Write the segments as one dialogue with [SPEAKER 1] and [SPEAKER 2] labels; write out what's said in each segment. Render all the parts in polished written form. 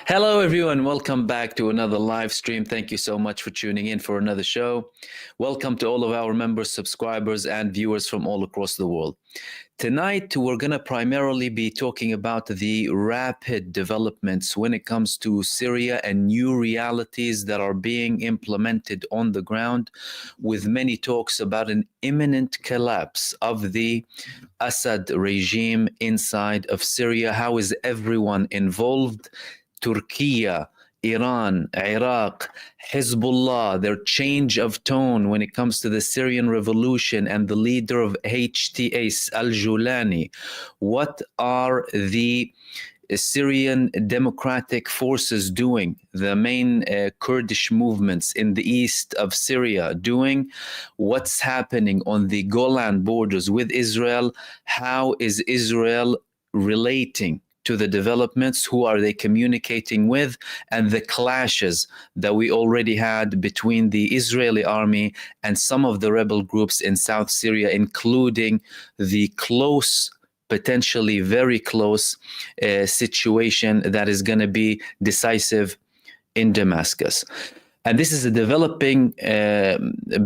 [SPEAKER 1] Hello, everyone. Welcome back to another live stream. Thank you so much for tuning in for another show. Welcome to all of our members, subscribers, and viewers from all across the world. Tonight, we're going to primarily be talking about the rapid developments when it comes to Syria and new realities that are being implemented on the ground, with many talks about an imminent collapse of the Assad regime inside of Syria. How is everyone involved? Turkey, Iran, Iraq, Hezbollah, their change of tone when it comes to the Syrian revolution and the leader of HTS, al-Julani. What are the Syrian democratic forces doing? The main Kurdish movements in the east of Syria doing? What's happening on the Golan borders with Israel? How is Israel relating to the developments? Who are they communicating with? And the clashes that we already had between the Israeli army and some of the rebel groups in South Syria, including the close, potentially very close situation that is going to be decisive in Damascus. And this is a developing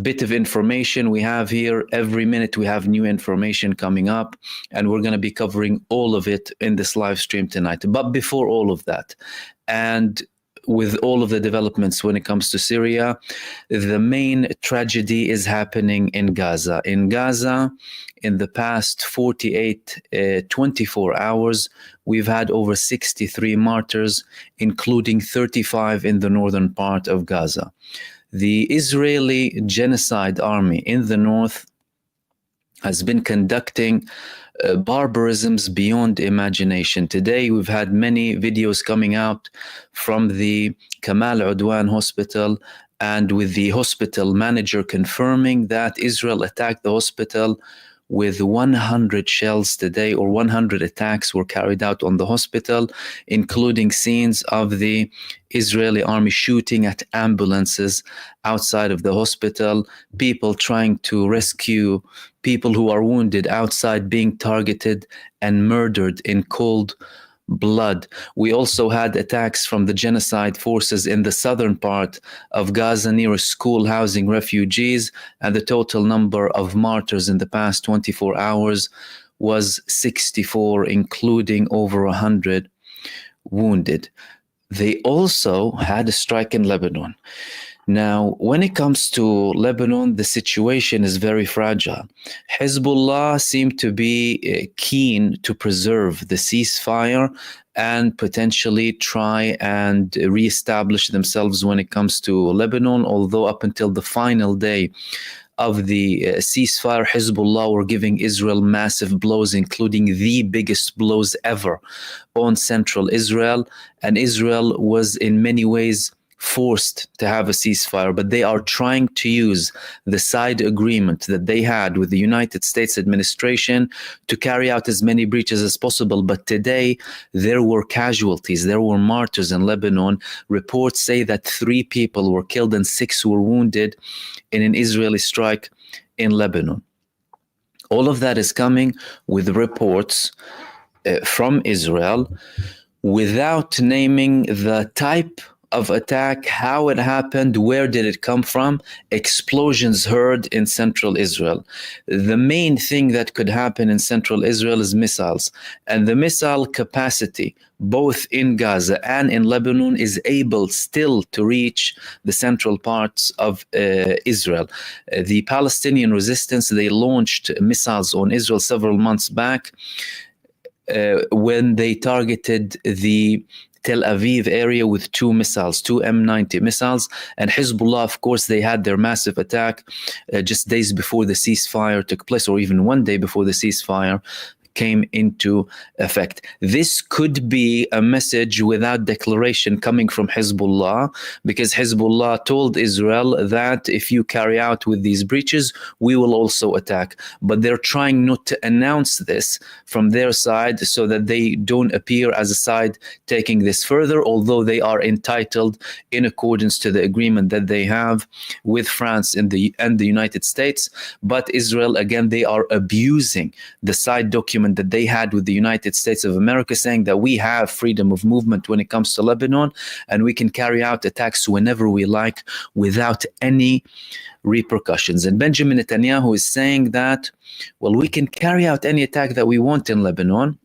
[SPEAKER 1] bit of information we have here. Every minute we have new information coming up, and we're going to be covering all of it in this live stream tonight. But before all of that, and with all of the developments when it comes to Syria, the main tragedy is happening in Gaza. In Gaza, in the past 24 hours, we've had over 63 martyrs, including 35 in the northern part of Gaza. The Israeli genocide army in the north has been conducting barbarisms beyond imagination. Today, we've had many videos coming out from the Kamal Udwan hospital, and with the hospital manager confirming that Israel attacked the hospital with 100 shells today, or 100 attacks were carried out on the hospital, including scenes of the Israeli army shooting at ambulances outside of the hospital, people trying to rescue people who are wounded outside, being targeted and murdered in cold blood. We also had attacks from the genocide forces in the southern part of Gaza near a school housing refugees, and the total number of martyrs in the past 24 hours was 64, including over 100 wounded. They also had a strike in Lebanon. Now, when it comes to Lebanon, the situation is very fragile. Hezbollah seem to be keen to preserve the ceasefire and potentially try and reestablish themselves when it comes to Lebanon, although up until the final day of the ceasefire, Hezbollah were giving Israel massive blows, including the biggest blows ever on central Israel. And Israel was in many ways forced to have a ceasefire, but they are trying to use the side agreement that they had with the United States administration to carry out as many breaches as possible. But today, there were casualties, there were martyrs in Lebanon. Reports say that 3 people were killed and 6 were wounded in an Israeli strike in Lebanon. All of that is coming with reports from Israel without naming the type of attack, how it happened, where did it come from. Explosions heard in central Israel. The main thing that could happen in central Israel is missiles, and the missile capacity both in Gaza and in Lebanon is able still to reach the central parts of Israel. The Palestinian resistance, they launched missiles on Israel several months back when they targeted the Tel Aviv area with 2 missiles, 2 M90 missiles. And Hezbollah, of course, they had their massive attack just days before the ceasefire took place, or even 1 day before the ceasefire came into effect. This could be a message without declaration coming from Hezbollah, because Hezbollah told Israel that if you carry out with these breaches, we will also attack. But they're trying not to announce this from their side so that they don't appear as a side taking this further, although they are entitled in accordance to the agreement that they have with France and the United States. But Israel, again, they are abusing the side document document that they had with the United States of America, saying that we have freedom of movement when it comes to Lebanon, and we can carry out attacks whenever we like without any repercussions. And Benjamin Netanyahu is saying that, well, we can carry out any attack that we want in Lebanon,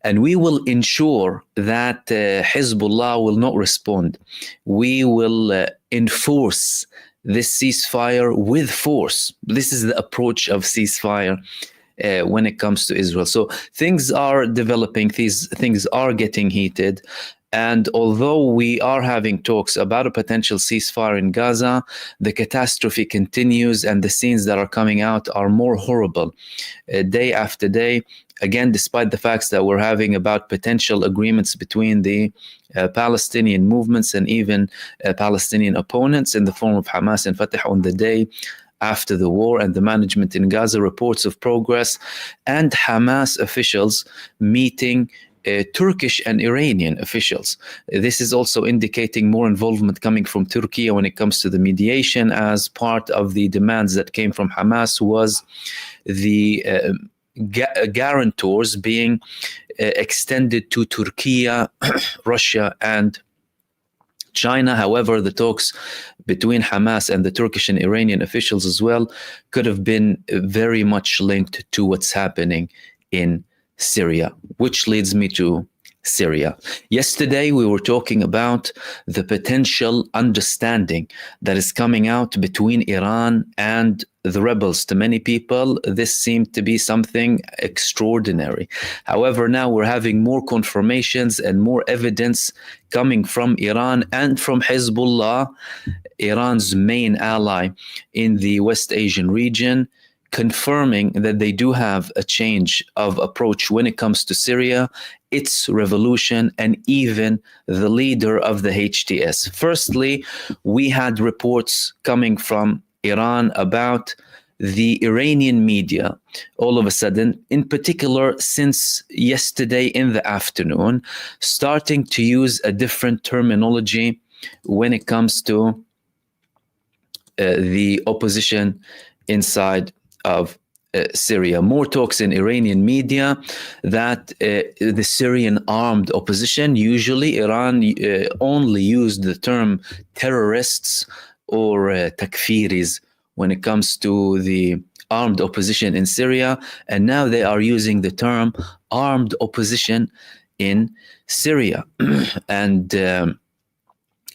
[SPEAKER 1] and we will ensure that Hezbollah will not respond. We will enforce this ceasefire with force. This is the approach of ceasefire when it comes to Israel. So things are developing, things are getting heated. And although we are having talks about a potential ceasefire in Gaza, the catastrophe continues, and the scenes that are coming out are more horrible day after day. Again, despite the facts that we're having about potential agreements between the Palestinian movements and even Palestinian opponents in the form of Hamas and Fatah on the day after the war, and the management in Gaza, reports of progress, and Hamas officials meeting Turkish and Iranian officials. This is also indicating more involvement coming from Turkey when it comes to the mediation, as part of the demands that came from Hamas was the guarantors being extended to Turkey, Russia, and China. However, the talks between Hamas and the Turkish and Iranian officials as well could have been very much linked to what's happening in Syria, which leads me to Syria. Yesterday, we were talking about the potential understanding that is coming out between Iran and the rebels. To many people, this seemed to be something extraordinary. However, now we're having more confirmations and more evidence coming from Iran and from Hezbollah, Iran's main ally in the West Asian region, confirming that they do have a change of approach when it comes to Syria, its revolution, and even the leader of the HTS. Firstly, we had reports coming from Iran about the Iranian media all of a sudden, in particular since yesterday in the afternoon, starting to use a different terminology when it comes to the opposition inside of Syria. More talks in Iranian media that the Syrian armed opposition, usually Iran only used the term terrorists or takfiris when it comes to the armed opposition in Syria, and now they are using the term armed opposition in Syria. And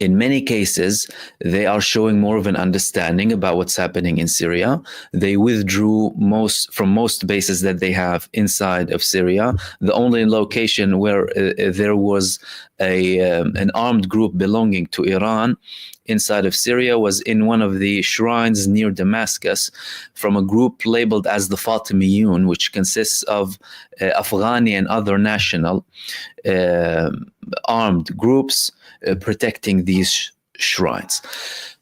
[SPEAKER 1] in many cases, they are showing more of an understanding about what's happening in Syria. They withdrew from most bases that they have inside of Syria. The only location where there was an armed group belonging to Iran inside of Syria was in one of the shrines near Damascus, from a group labeled as the Fatimiyun, which consists of Afghani and other national armed groups protecting these shrines.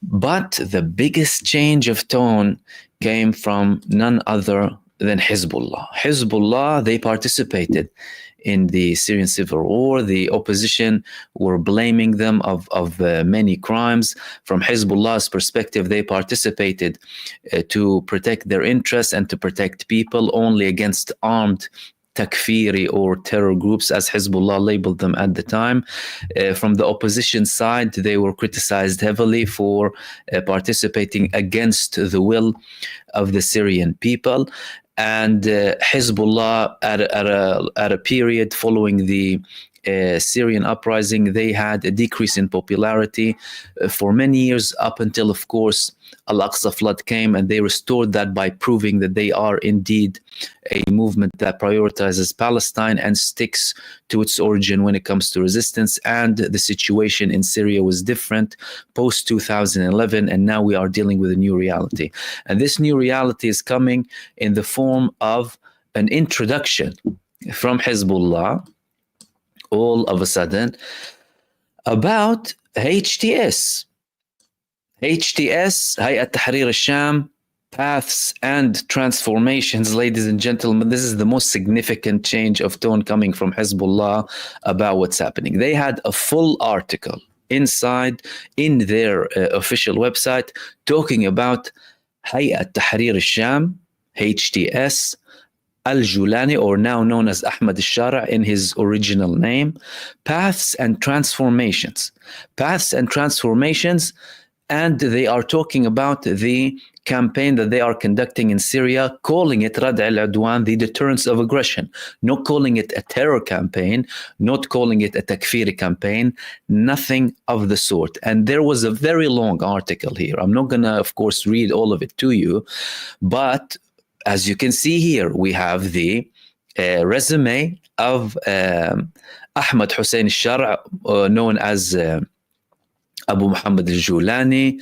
[SPEAKER 1] But the biggest change of tone came from none other than Hezbollah. Hezbollah, they participated in the Syrian civil war. The opposition were blaming them of many crimes. From Hezbollah's perspective, they participated to protect their interests and to protect people only against armed takfiri or terror groups, as Hezbollah labeled them at the time. From the opposition side, they were criticized heavily for participating against the will of the Syrian people. And Hezbollah, at a period following the Syrian uprising, they had a decrease in popularity for many years, up until, of course, Al-Aqsa flood came, and they restored that by proving that they are indeed a movement that prioritizes Palestine and sticks to its origin when it comes to resistance. And the situation in Syria was different post 2011, and now we are dealing with a new reality. And this new reality is coming in the form of an introduction from Hezbollah all of a sudden about HTS. HTS, Hayat Tahrir al-Sham, Paths and Transformations. Ladies and gentlemen, this is the most significant change of tone coming from Hezbollah about what's happening. They had a full article in their official website talking about Hayat Tahrir al-Sham, HTS, al-Julani, or now known as Ahmad al-Shara in his original name, Paths and Transformations. Paths and Transformations, and they are talking about the campaign that they are conducting in Syria, calling it Rad' al-Udwan, the deterrence of aggression, not calling it a terror campaign, not calling it a takfiri campaign, nothing of the sort. And there was a very long article here. I'm not going to, of course, read all of it to you, but as you can see here, we have the resume of Ahmad Hussein al-Shara, known as Abu Muhammad al-Julani.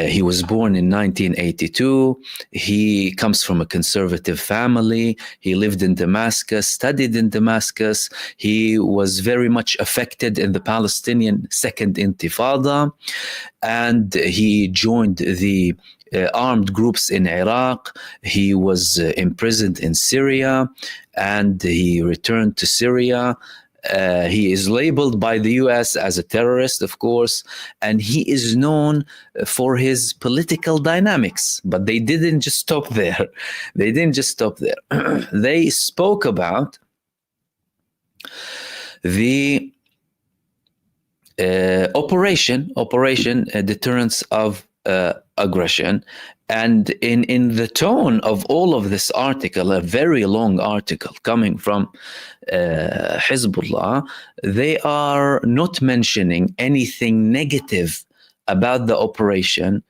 [SPEAKER 1] He was born in 1982. He comes from a conservative family. He lived in Damascus, studied in Damascus. He was very much affected in the Palestinian Second Intifada, and he joined the armed groups in Iraq. He was imprisoned in Syria, and he returned to Syria. He is labeled by the US as a terrorist, of course, and he is known for his political dynamics. But they didn't just stop there. They didn't just stop there. They spoke about the operation deterrence of aggression. And in the tone of all of this article, a very long article coming from HIZBULLAH, they are not mentioning anything negative about the operation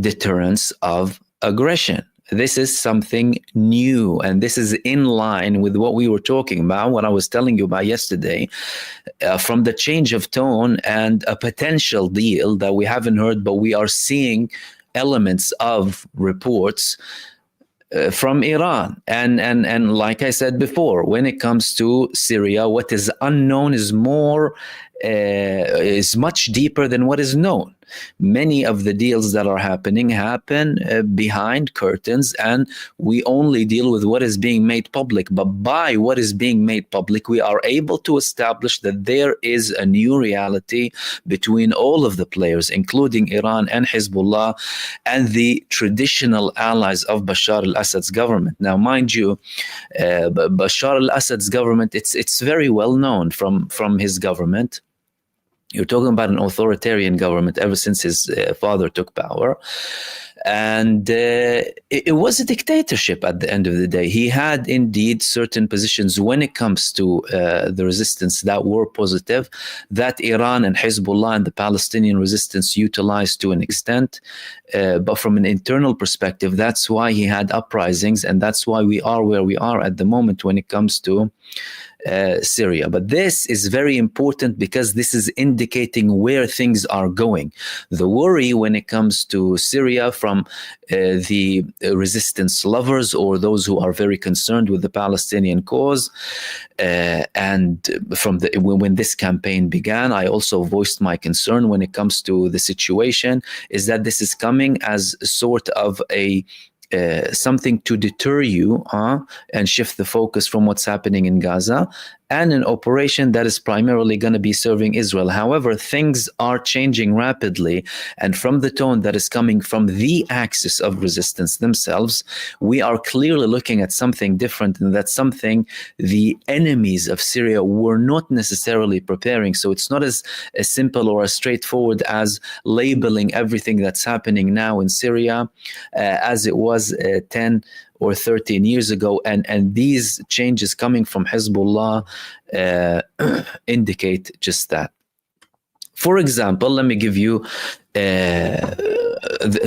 [SPEAKER 1] deterrence of aggression. This is something new, and this is in line with what we were talking about, what I was telling you about yesterday, from the change of tone and a potential deal that we haven't heard, but we are seeing elements of reports from Iran. And like I said before, when it comes to Syria, what is unknown is much deeper than what is known. Many of the deals that are happen behind curtains, and we only deal with what is being made public. But by what is being made public, we are able to establish that there is a new reality between all of the players, including Iran and Hezbollah and the traditional allies of Bashar al-Assad's government. Now, mind you, Bashar al-Assad's government, it's very well known from his government. You're talking about an authoritarian government ever since his father took power. And it was a dictatorship at the end of the day. He had indeed certain positions when it comes to the resistance that were positive, that Iran and Hezbollah and the Palestinian resistance utilized to an extent. But from an internal perspective, that's why he had uprisings, and that's why we are where we are at the moment when it comes to Syria. But this is very important because this is indicating where things are going. The worry when it comes to Syria from the resistance lovers or those who are very concerned with the Palestinian cause, and from when this campaign began, I also voiced my concern when it comes to the situation, is that this is coming as sort of a something to deter you and shift the focus from what's happening in Gaza, and an operation that is primarily going to be serving Israel. However, things are changing rapidly, and from the tone that is coming from the axis of resistance themselves, we are clearly looking at something different, and that's something the enemies of Syria were not necessarily preparing. So it's not as simple or as straightforward as labeling everything that's happening now in Syria as it was 10 or 13 years ago, and these changes coming from Hezbollah indicate just that. For example, let me give you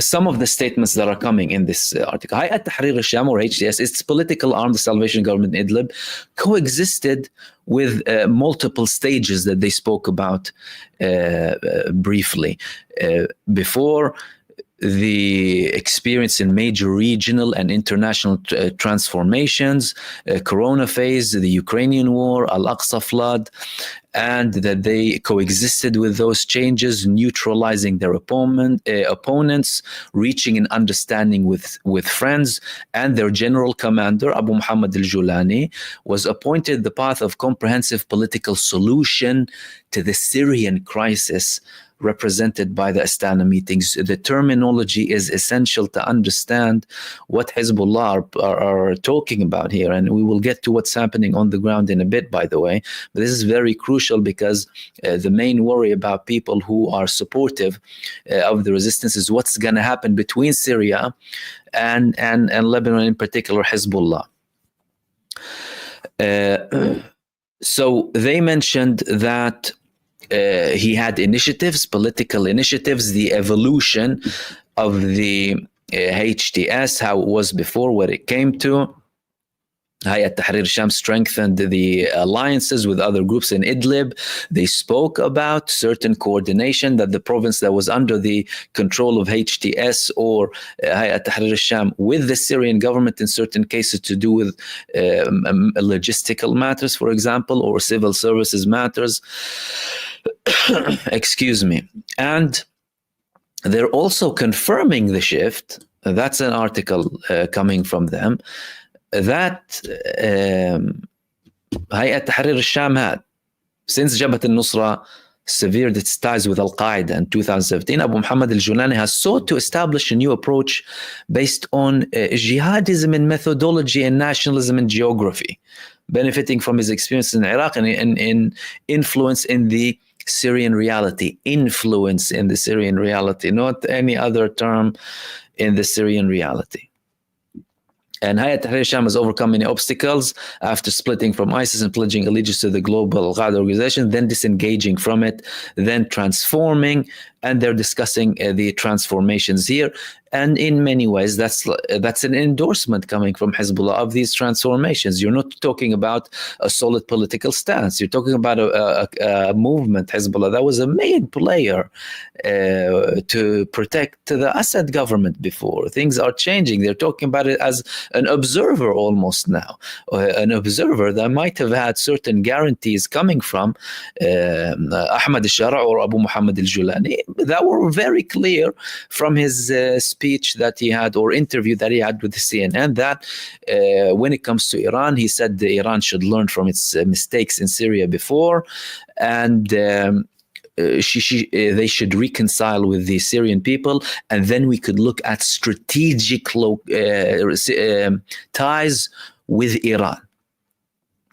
[SPEAKER 1] some of the statements that are coming in this article. Hayat Tahrir al-Sham, or HTS, its political arm, the Salvation Government in Idlib, coexisted with multiple stages that they spoke about briefly. Before the experience in major regional and international transformations, Corona phase, the Ukrainian war, Al-Aqsa flood, and that they coexisted with those changes, neutralizing their opponents, reaching an understanding with friends, and their general commander, Abu Muhammad al-Julani, was appointed the path of comprehensive political solution to the Syrian crisis represented by the Astana meetings. The terminology is essential to understand what Hezbollah are talking about here. And we will get to what's happening on the ground in a bit, by the way. But this is very crucial because the main worry about people who are supportive of the resistance is what's going to happen between Syria and Lebanon, in particular Hezbollah. So they mentioned that he had initiatives, political initiatives, the evolution of the HTS, how it was before, what it came to. Hayat Tahrir al-Sham strengthened the alliances with other groups in Idlib. They spoke about certain coordination that the province that was under the control of HTS or Hayat Tahrir al-Sham with the Syrian government in certain cases to do with logistical matters, for example, or civil services matters. Excuse me. And they're also confirming the shift. That's an article coming from them, that Hayat Tahrir al-Sham had, since Jabhat al-Nusra severed its ties with Al-Qaeda in 2017, Abu Muhammad al-Julani has sought to establish a new approach based on jihadism in methodology and nationalism in geography, benefiting from his experience in Iraq and in influence in the Syrian reality. Influence in the Syrian reality, not any other term in the Syrian reality. And Hayat Tahrir al-Sham has overcome many obstacles after splitting from ISIS and pledging allegiance to the global Al-Qaeda organization, then disengaging from it, then transforming, and they're discussing the transformations here. And in many ways, that's an endorsement coming from Hezbollah of these transformations. You're not talking about a solid political stance. You're talking about a movement, Hezbollah, that was a main player to protect the Assad government before. Things are changing. They're talking about it as an observer almost now. An observer that might have had certain guarantees coming from Ahmad al-Shara or Abu Muhammad al-Julani that were very clear from his speech that he had, or interview that he had with the CNN, that when it comes to Iran, he said that Iran should learn from its mistakes in Syria before, and they should reconcile with the Syrian people, and then we could look at strategic ties with Iran.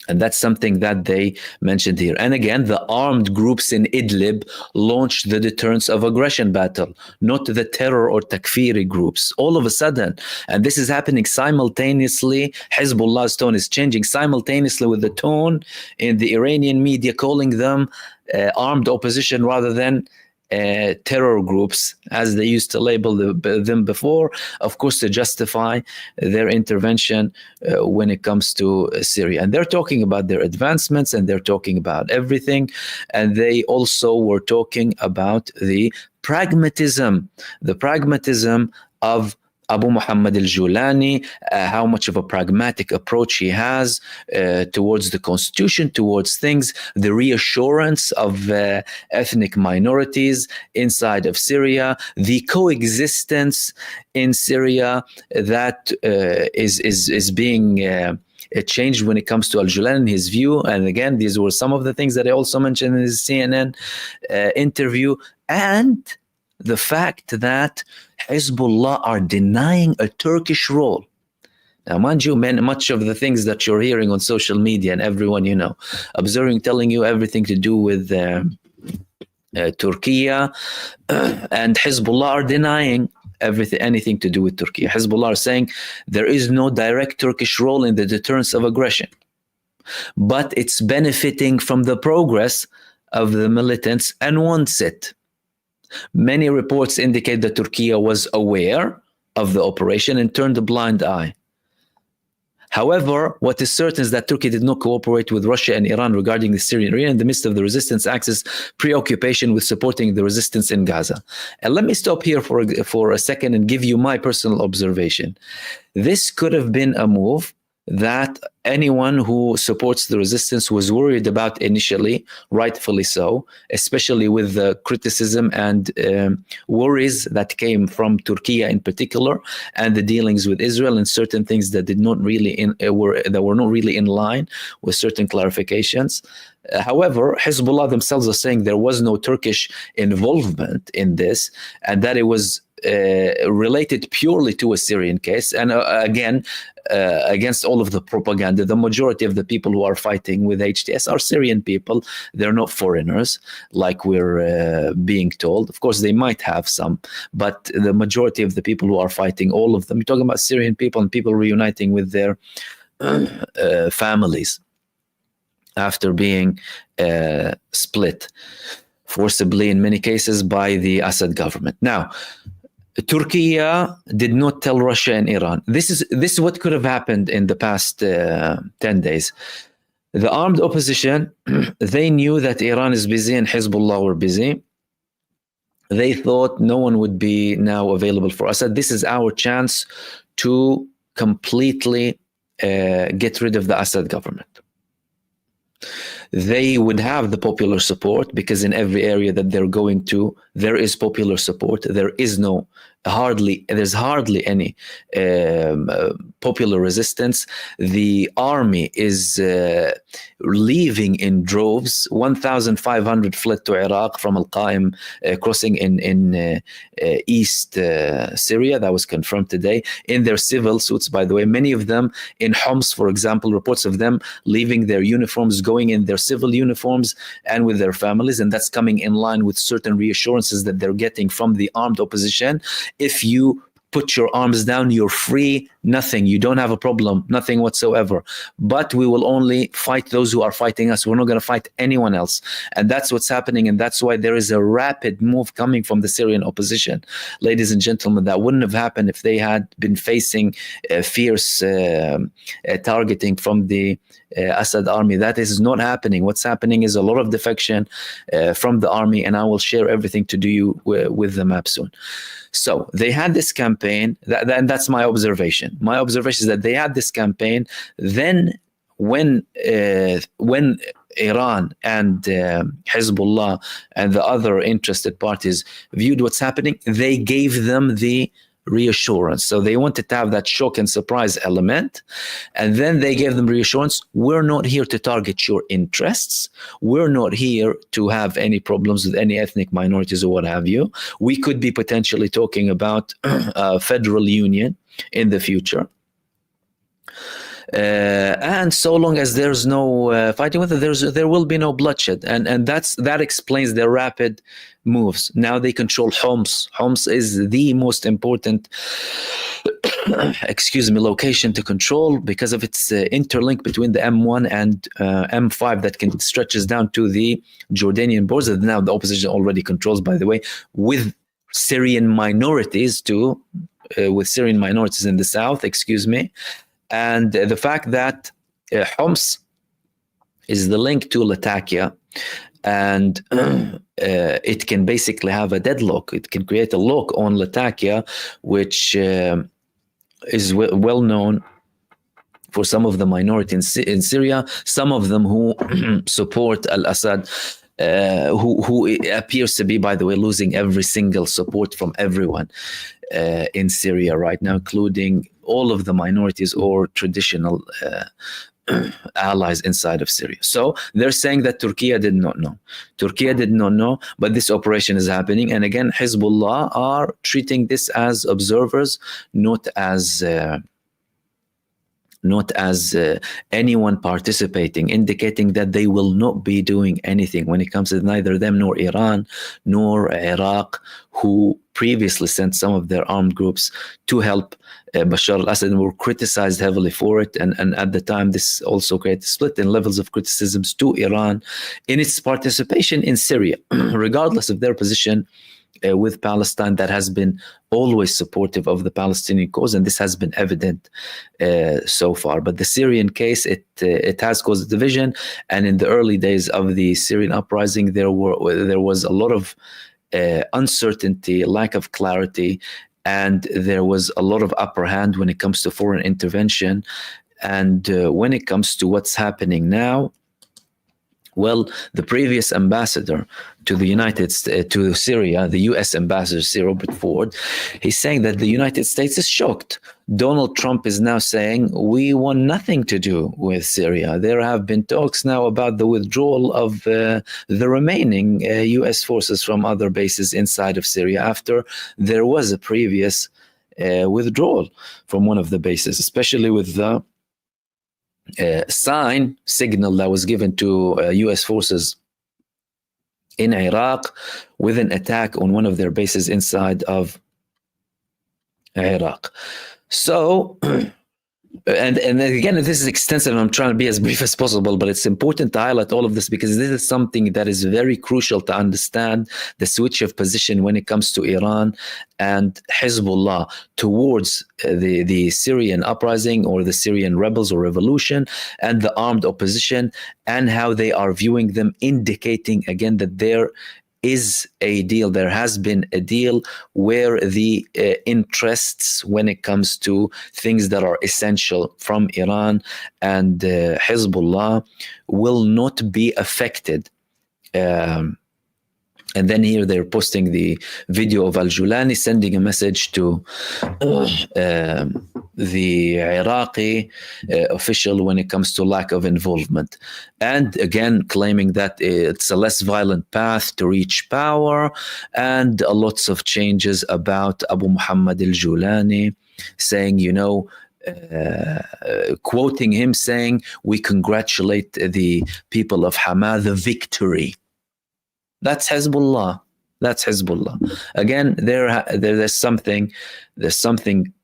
[SPEAKER 1] And that's something that they mentioned here. And again, the armed groups in Idlib launched the deterrence of aggression battle, not the terror or takfiri groups. All of a sudden, and this is happening simultaneously, Hezbollah's tone is changing simultaneously with the tone in the Iranian media, calling them armed opposition rather than terror groups, as they used to label them before, of course, to justify their intervention when it comes to Syria. And they're talking about their advancements, and they're talking about everything. And they also were talking about the pragmatism of Abu Muhammad al-Julani, how much of a pragmatic approach he has towards the constitution, towards things, the reassurance of ethnic minorities inside of Syria, the coexistence in Syria that is being changed when it comes to al-Julani, his view. And again, these were some of the things that I also mentioned in his CNN interview, and the fact that Hezbollah are denying a Turkish role. Now, mind you, much of the things that you're hearing on social media and everyone, observing, telling you everything to do with Turkey, and Hezbollah are denying anything to do with Turkey. Hezbollah are saying there is no direct Turkish role in the deterrence of aggression, but it's benefiting from the progress of the militants and wants it. Many reports indicate that Turkey was aware of the operation and turned a blind eye. However, what is certain is that Turkey did not cooperate with Russia and Iran regarding the Syrian region in the midst of the resistance axis preoccupation with supporting the resistance in Gaza. And let me stop here for a second and give you my personal observation. This could have been a move that anyone who supports the resistance was worried about initially, rightfully so, especially with the criticism and worries that came from Turkey in particular, and the dealings with Israel, and certain things that were not really in line with certain clarifications. However, Hezbollah themselves are saying there was no Turkish involvement in this, and that it was related purely to a Syrian case. And again, against all of the propaganda, the majority of the people who are fighting with HTS are Syrian people. They're not foreigners, like we're being told. Of course, they might have some, but the majority of the people who are fighting, all of them, you're talking about Syrian people and people reuniting with their families after being split forcibly in many cases by the Assad government. Now, Turkey did not tell Russia and Iran. This is what could have happened in the past 10 days. The armed opposition, they knew that Iran is busy and Hezbollah were busy. They thought no one would be now available for Assad. This is our chance to completely get rid of the Assad government. They would have the popular support, because in every area that they're going to, there is popular support. There's hardly any popular resistance. The army is leaving in droves. 1,500 fled to Iraq from Al-Qaim, crossing in East Syria. That was confirmed today, in their civil suits, by the way. Many of them in Homs, for example, reports of them leaving their uniforms, going in their civil uniforms and with their families, and that's coming in line with certain reassurances that they're getting from the armed opposition. If you put your arms down, you're free, nothing, you don't have a problem, nothing whatsoever. But we will only fight those who are fighting us. We're not going to fight anyone else. And that's what's happening, and that's why there is a rapid move coming from the Syrian opposition. Ladies and gentlemen, that wouldn't have happened if they had been facing fierce targeting from the Assad army. That is not happening. What's happening is a lot of defection from the army, and I will share everything to do with the map soon. So they had this campaign, and that's my observation. My observation is that they had this campaign. Then when Iran and Hezbollah and the other interested parties viewed what's happening, they gave them the reassurance. So they wanted to have that shock and surprise element, and then they gave them reassurance. We're not here to target your interests. We're not here to have any problems with any ethnic minorities or what have you. We could be potentially talking about a federal union in the future. And so long as there's no fighting with it, there will be no bloodshed, and that explains their rapid moves. Now they control Homs. Homs is the most important location to control because of its interlink between the M1 and M5 that stretches down to the Jordanian border. Now the opposition already controls, by the way, with Syrian minorities too, with Syrian minorities in the south, and the fact that Homs is the link to Latakia, and it can basically have a deadlock. It can create a lock on Latakia, which is well known for some of the minorities in Syria, some of them who support al-Assad, who appears to be, by the way, losing every single support from everyone in Syria right now, including all of the minorities or traditional allies inside of Syria. So they're saying that Turkey did not know. Turkey did not know, but this operation is happening. And again, Hezbollah are treating this as observers, not as anyone participating, indicating that they will not be doing anything when it comes to neither them nor Iran nor Iraq, who previously sent some of their armed groups to help Bashar al-Assad and were criticized heavily for it. And at the time, this also created a split in levels of criticisms to Iran in its participation in Syria, regardless of their position with Palestine, that has been always supportive of the Palestinian cause, and this has been evident so far. But the Syrian case, it has caused a division, and in the early days of the Syrian uprising, there was a lot of uncertainty, lack of clarity, and there was a lot of upper hand when it comes to foreign intervention. And when it comes to what's happening now, well, the previous ambassador to the to Syria, the U.S. ambassador, Sir Robert Ford, he's saying that the United States is shocked. Donald Trump is now saying, we want nothing to do with Syria. There have been talks now about the withdrawal of the remaining U.S. forces from other bases inside of Syria after there was a previous withdrawal from one of the bases, especially with the signal that was given to U.S. forces in Iraq with an attack on one of their bases inside of Iraq. So, and again, this is extensive, and I'm trying to be as brief as possible, but it's important to highlight all of this because this is something that is very crucial to understand the switch of position when it comes to Iran and Hezbollah towards the Syrian uprising or the Syrian rebels or revolution and the armed opposition, and how they are viewing them, indicating again that there is a deal. There has been a deal where the interests when it comes to things that are essential from Iran and Hezbollah will not be affected. And then here they're posting the video of Al-Julani sending a message to the Iraqi official when it comes to lack of involvement. And again, claiming that it's a less violent path to reach power, and lots of changes about Abu Muhammad Al-Julani saying, you know, quoting him saying, we congratulate the people of Hama, the victory. That's Hezbollah. That's Hezbollah. Again, there's something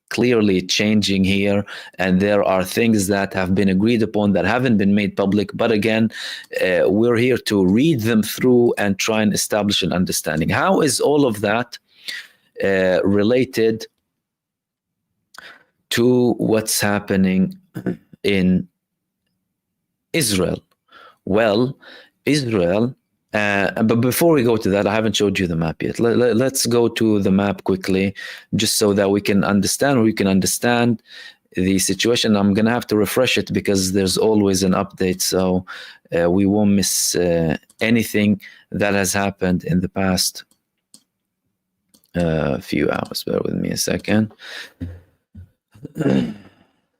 [SPEAKER 1] clearly changing here, and there are things that have been agreed upon that haven't been made public. But again, we're here to read them through and try and establish an understanding. How is all of that related to what's happening in Israel? Well, Israel. But before we go to that, I haven't showed you the map yet. Let's go to the map quickly, just so that we can understand the situation. I'm going to have to refresh it because there's always an update, so we won't miss anything that has happened in the past few hours. Bear with me a second.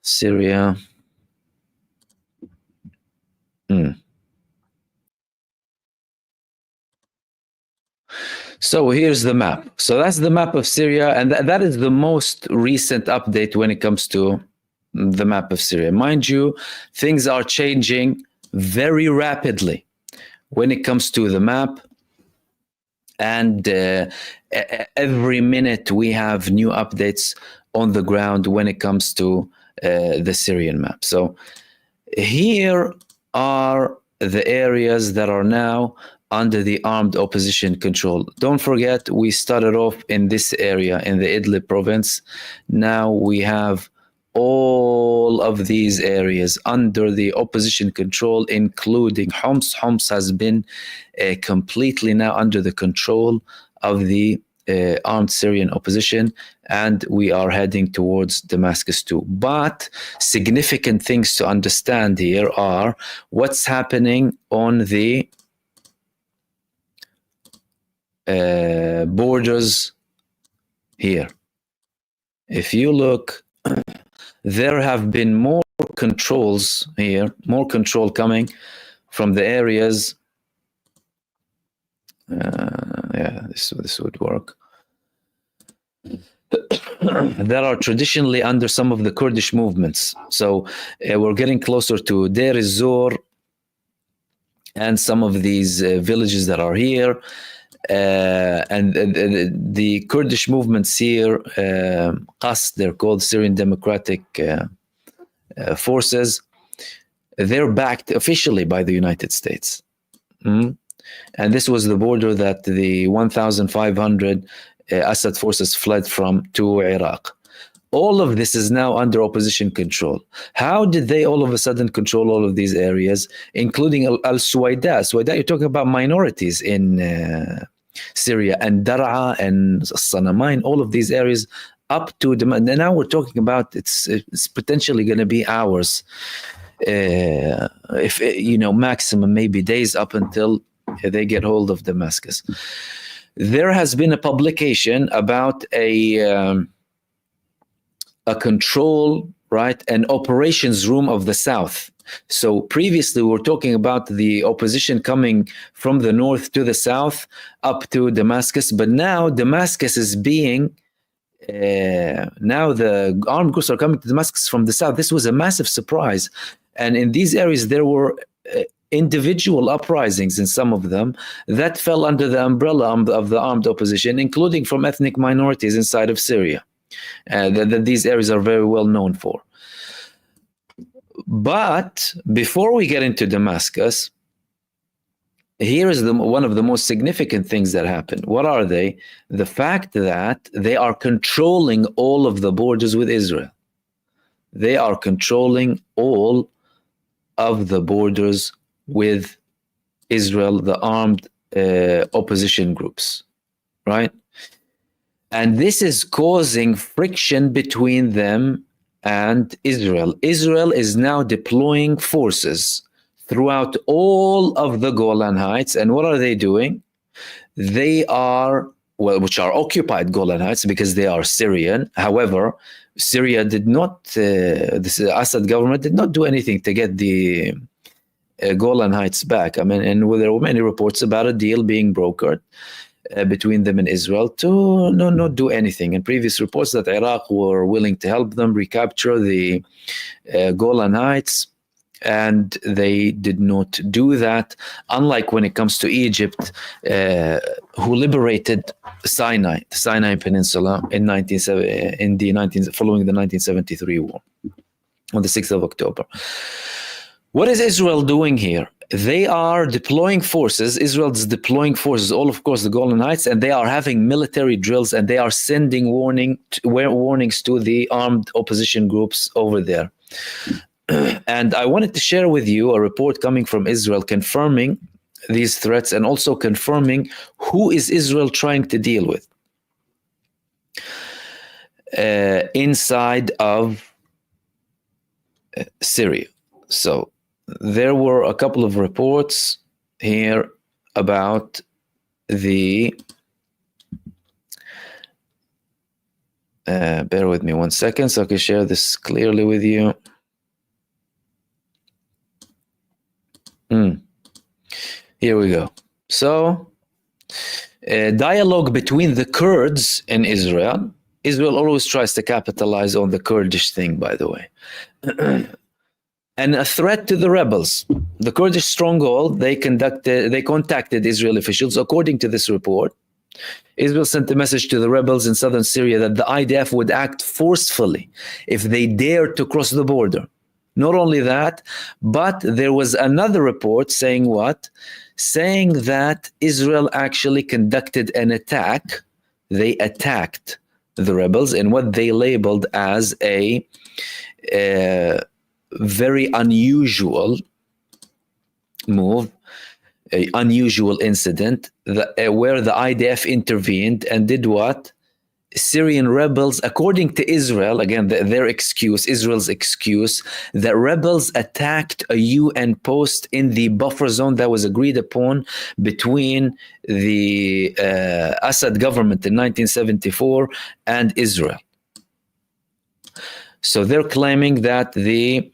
[SPEAKER 1] Syria. So here's the map. So that's the map of Syria, and that is the most recent update when it comes to the map of Syria. Mind you, things are changing very rapidly when it comes to the map, and every minute we have new updates on the ground when it comes to the Syrian map. So here are the areas that are now under the armed opposition control. Don't forget, we started off in this area in the Idlib province. Now we have all of these areas under the opposition control, including Homs. Homs has been completely now under the control of the armed Syrian opposition, and we are heading towards Damascus too. But significant things to understand here are what's happening on the borders here. If you look, there have been more controls here, more control coming from the areas. Yeah, this would work. That are traditionally under some of the Kurdish movements. So we're getting closer to Deir ez-Zor and some of these villages that are here. And the Kurdish movements here, Qas, they're called Syrian Democratic Forces, they're backed officially by the United States. And this was the border that the 1,500 Assad forces fled from to Iraq. All of this is now under opposition control. How did they all of a sudden control all of these areas, including Al-Suwaida? Suwaida, you're talking about minorities in Syria, and Dar'a and Sanamain, all of these areas up to now we're talking about it's potentially going to be hours, if maximum maybe days, up until they get hold of Damascus. There has been a publication about a control, right, an operations room of the south. So previously we were talking about the opposition coming from the north to the south up to Damascus, but now Damascus is being now the armed groups are coming to Damascus from the south. This was a massive surprise, and in these areas there were individual uprisings in some of them that fell under the umbrella of the armed opposition, including from ethnic minorities inside of Syria, that these areas are very well known for. But before we get into Damascus, here is one of the most significant things that happened. What are they? The fact that they are controlling all of the borders with Israel. They are controlling all of the borders with Israel, the armed opposition groups, right? And this is causing friction between them and Israel. Israel is now deploying forces throughout all of the Golan Heights. And what are they doing? They are, which are occupied Golan Heights because they are Syrian. However, Syria did not, the Assad government did not do anything to get the Golan Heights back. I mean, and there were many reports about a deal being brokered between them and Israel to not do anything. And previous reports that Iraq were willing to help them recapture the Golan Heights, and they did not do that. Unlike when it comes to Egypt, who liberated the Sinai Peninsula following the 1973 war on the 6th of October. What is Israel doing here? They are deploying forces. Israel's deploying forces all, of course, the Golan Heights, and they are having military drills, and they are sending warnings to the armed opposition groups over there. And I wanted to share with you a report coming from Israel confirming these threats and also confirming who is Israel trying to deal with inside of Syria. So there were a couple of reports here about the bear with me 1 second so I can share this clearly with you. Here we go. So dialogue between the Kurds and Israel. Israel always tries to capitalize on the Kurdish thing, by the way. And a threat to the rebels. The Kurdish stronghold, they contacted Israeli officials. According to this report, Israel sent a message to the rebels in southern Syria that the IDF would act forcefully if they dared to cross the border. Not only that, but there was another report saying what? Saying that Israel actually conducted an attack. They attacked the rebels in what they labeled as a very unusual move, an unusual incident where the IDF intervened and did what? Syrian rebels, according to Israel, again, their excuse, Israel's excuse, that rebels attacked a UN post in the buffer zone that was agreed upon between the Assad government in 1974 and Israel. So they're claiming that the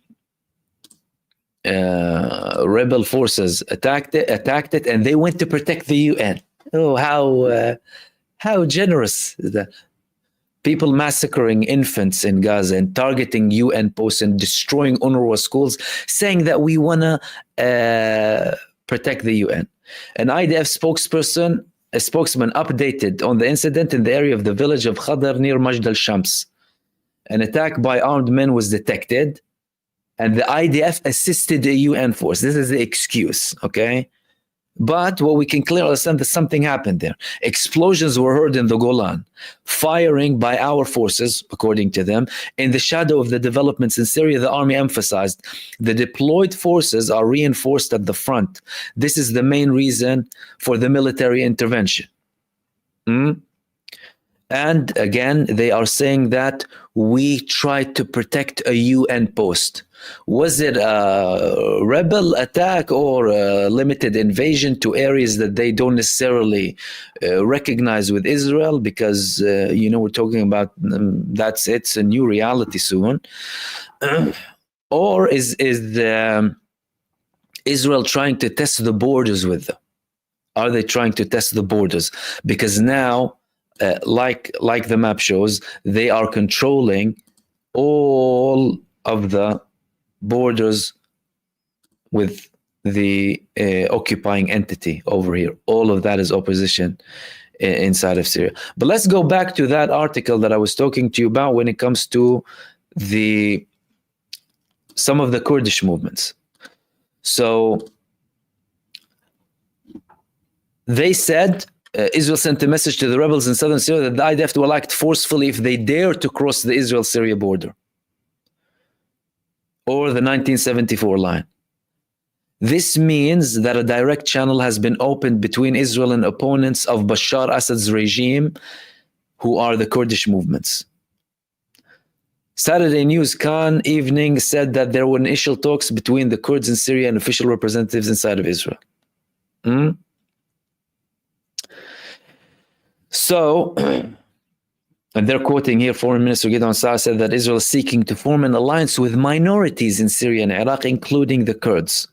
[SPEAKER 1] rebel forces attacked it, and they went to protect the UN. Oh, how generous is that? People massacring infants in Gaza and targeting UN posts and destroying UNRWA schools, saying that we want to protect the UN. An IDF spokesman updated on the incident in the area of the village of Khadar near Majd al-Shams. An attack by armed men was detected, and the IDF assisted the UN force. This is the excuse, okay? But what we can clearly understand that something happened there. Explosions were heard in the Golan, firing by our forces, according to them. In the shadow of the developments in Syria, the army emphasized the deployed forces are reinforced at the front. This is the main reason for the military intervention. And And again, they are saying that we tried to protect a UN post. Was it a rebel attack or a limited invasion to areas that they don't necessarily recognize with Israel? Because, we're talking about that's it's a new reality soon. Or is Israel trying to test the borders with them? Are they trying to test the borders? Because now, like the map shows, they are controlling all of the borders with the occupying entity over here. All of that is opposition inside of Syria. But let's go back to that article that I was talking to you about when it comes to some of the Kurdish movements. So they said Israel sent a message to the rebels in southern Syria that the IDF will act forcefully if they dare to cross the Israel-Syria border or the 1974 line. This means that a direct channel has been opened between Israel and opponents of Bashar Assad's regime, who are the Kurdish movements. Saturday News Khan Evening said that there were initial talks between the Kurds in Syria and official representatives inside of Israel. So, and they're quoting here, Foreign Minister Gideon Saar said that Israel is seeking to form an alliance with minorities in Syria and Iraq, including the Kurds.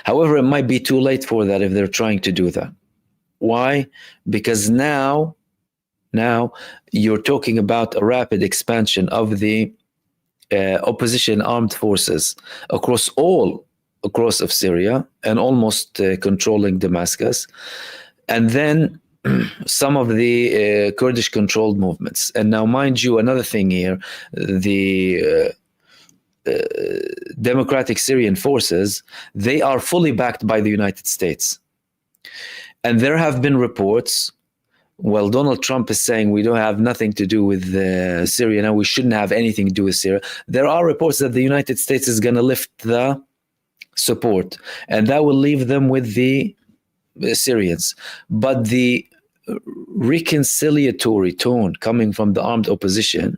[SPEAKER 1] However, it might be too late for that if they're trying to do that. Why? Because now you're talking about a rapid expansion of the opposition armed forces across of Syria and almost controlling Damascus. And then some of the Kurdish controlled movements. And now, mind you, another thing here, the Democratic Syrian forces, they are fully backed by the United States. And there have been reports, well, Donald Trump is saying we don't have nothing to do with Syria now, we shouldn't have anything to do with Syria. There are reports that the United States is going to lift the support, and that will leave them with the Syrians. But the reconciliatory tone coming from the armed opposition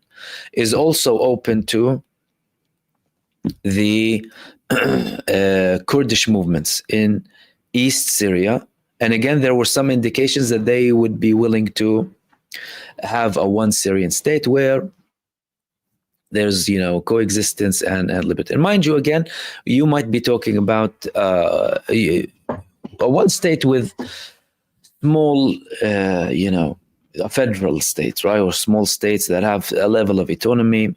[SPEAKER 1] is also open to the Kurdish movements in East Syria. And again, there were some indications that they would be willing to have a one Syrian state where there's, coexistence and liberty. And mind you, again, you might be talking about one state with small, federal states, right? Or small states that have a level of autonomy,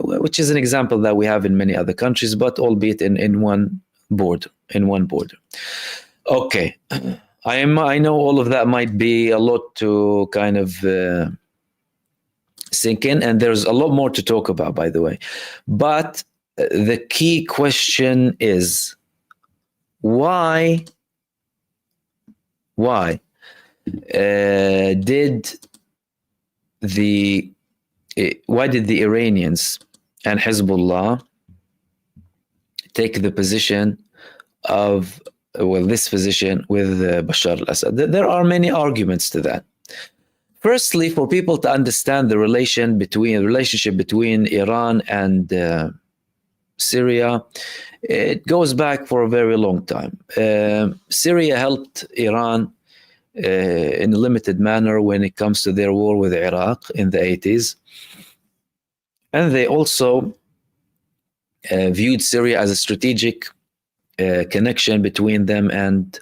[SPEAKER 1] which is an example that we have in many other countries, but albeit in one border. Okay. I know all of that might be a lot to kind of sink in, and there's a lot more to talk about, by the way. But the key question is, why did the Iranians and Hezbollah take the position of this position with Bashar al-Assad? There are many arguments to that. Firstly, for people to understand the relationship between Iran and Syria, it goes back for a very long time. Syria helped Iran in a limited manner when it comes to their war with Iraq in the 80s. And they also viewed Syria as a strategic connection between them and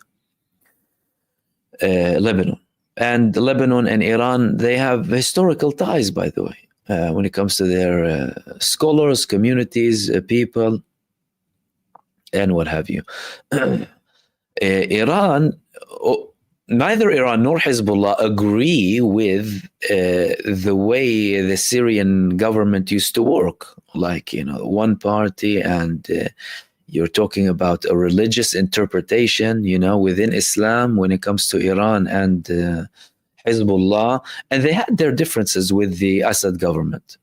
[SPEAKER 1] Lebanon. And Lebanon and Iran, they have historical ties, by the way, when it comes to their scholars, communities, people, and what have you. Neither Iran nor Hezbollah agree with the way the Syrian government used to work, like, one party, and you're talking about a religious interpretation, within Islam when it comes to Iran and Hezbollah, and they had their differences with the Assad government.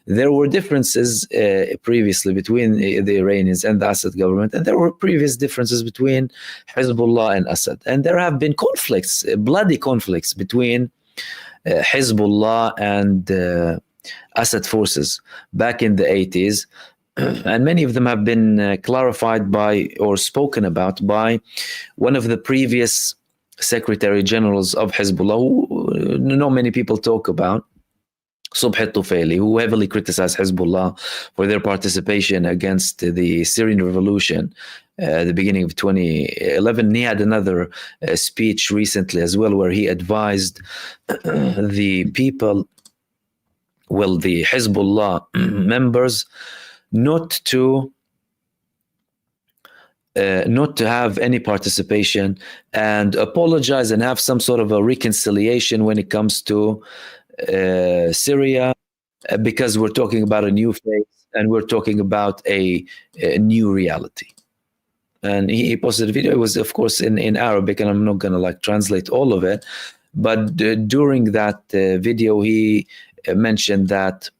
[SPEAKER 1] There were differences previously between the Iranians and the Assad government, and there were previous differences between Hezbollah and Assad. And there have been conflicts, bloody conflicts between Hezbollah and Assad forces back in the 80s. And many of them have been clarified by or spoken about by one of the previous secretary generals of Hezbollah, who not many people talk about, Subh al-Tufaili, who heavily criticized Hezbollah for their participation against the Syrian revolution at the beginning of 2011. He had another speech recently as well, where he advised the people, well, the Hezbollah members, not to have any participation and apologize and have some sort of a reconciliation when it comes to Syria, because we're talking about a new phase and we're talking about a new reality. And he posted a video. It was, of course, in Arabic, and I'm not going to like translate all of it. But during that video, he mentioned that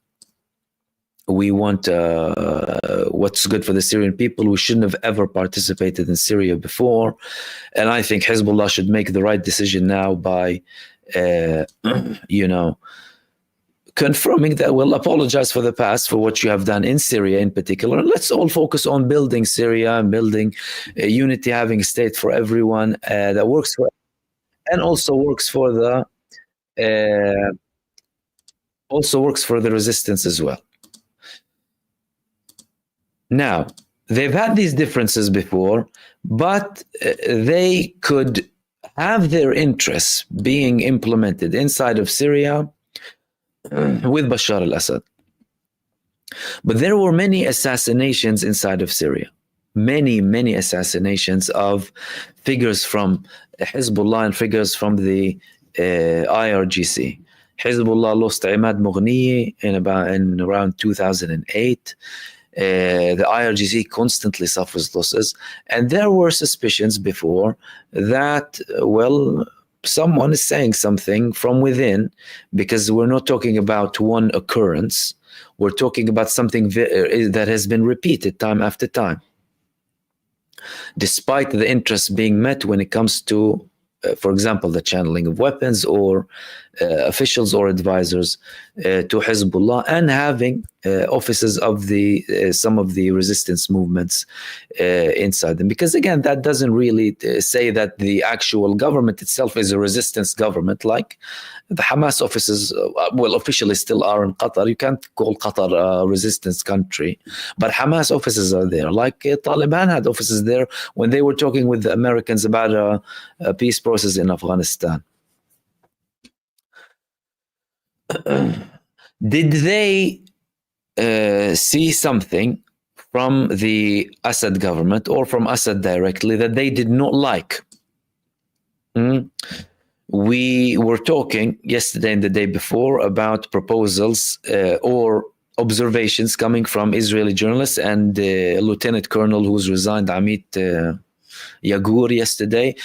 [SPEAKER 1] we want what's good for the Syrian people. We shouldn't have ever participated in Syria before. And I think Hezbollah should make the right decision now by, confirming that we'll apologize for the past, for what you have done in Syria in particular. And let's all focus on building Syria and building unity, having a state for everyone that works for, and also works for the resistance as well. Now, they've had these differences before, but they could have their interests being implemented inside of Syria with Bashar al-Assad. But there were many assassinations inside of Syria. Many assassinations of figures from Hezbollah and figures from the IRGC. Hezbollah lost Imad Mughniyi in around 2008. The IRGC constantly suffers losses, and there were suspicions before that, well, someone is saying something from within, because we're not talking about one occurrence. We're talking about something that has been repeated time after time, despite the interest being met when it comes to, for example, the channeling of weapons or officials or advisors to Hezbollah, and having offices of the some of the resistance movements inside them. Because again, that doesn't really say that the actual government itself is a resistance government. Like the Hamas offices, well, officially still are in Qatar. You can't call Qatar a resistance country, but Hamas offices are there. Like Taliban had offices there when they were talking with the Americans about a peace process in Afghanistan. Did they see something from the Assad government or from Assad directly that they did not like? We were talking yesterday and the day before about proposals or observations coming from Israeli journalists and a lieutenant colonel who's resigned, Amit Yagur, yesterday,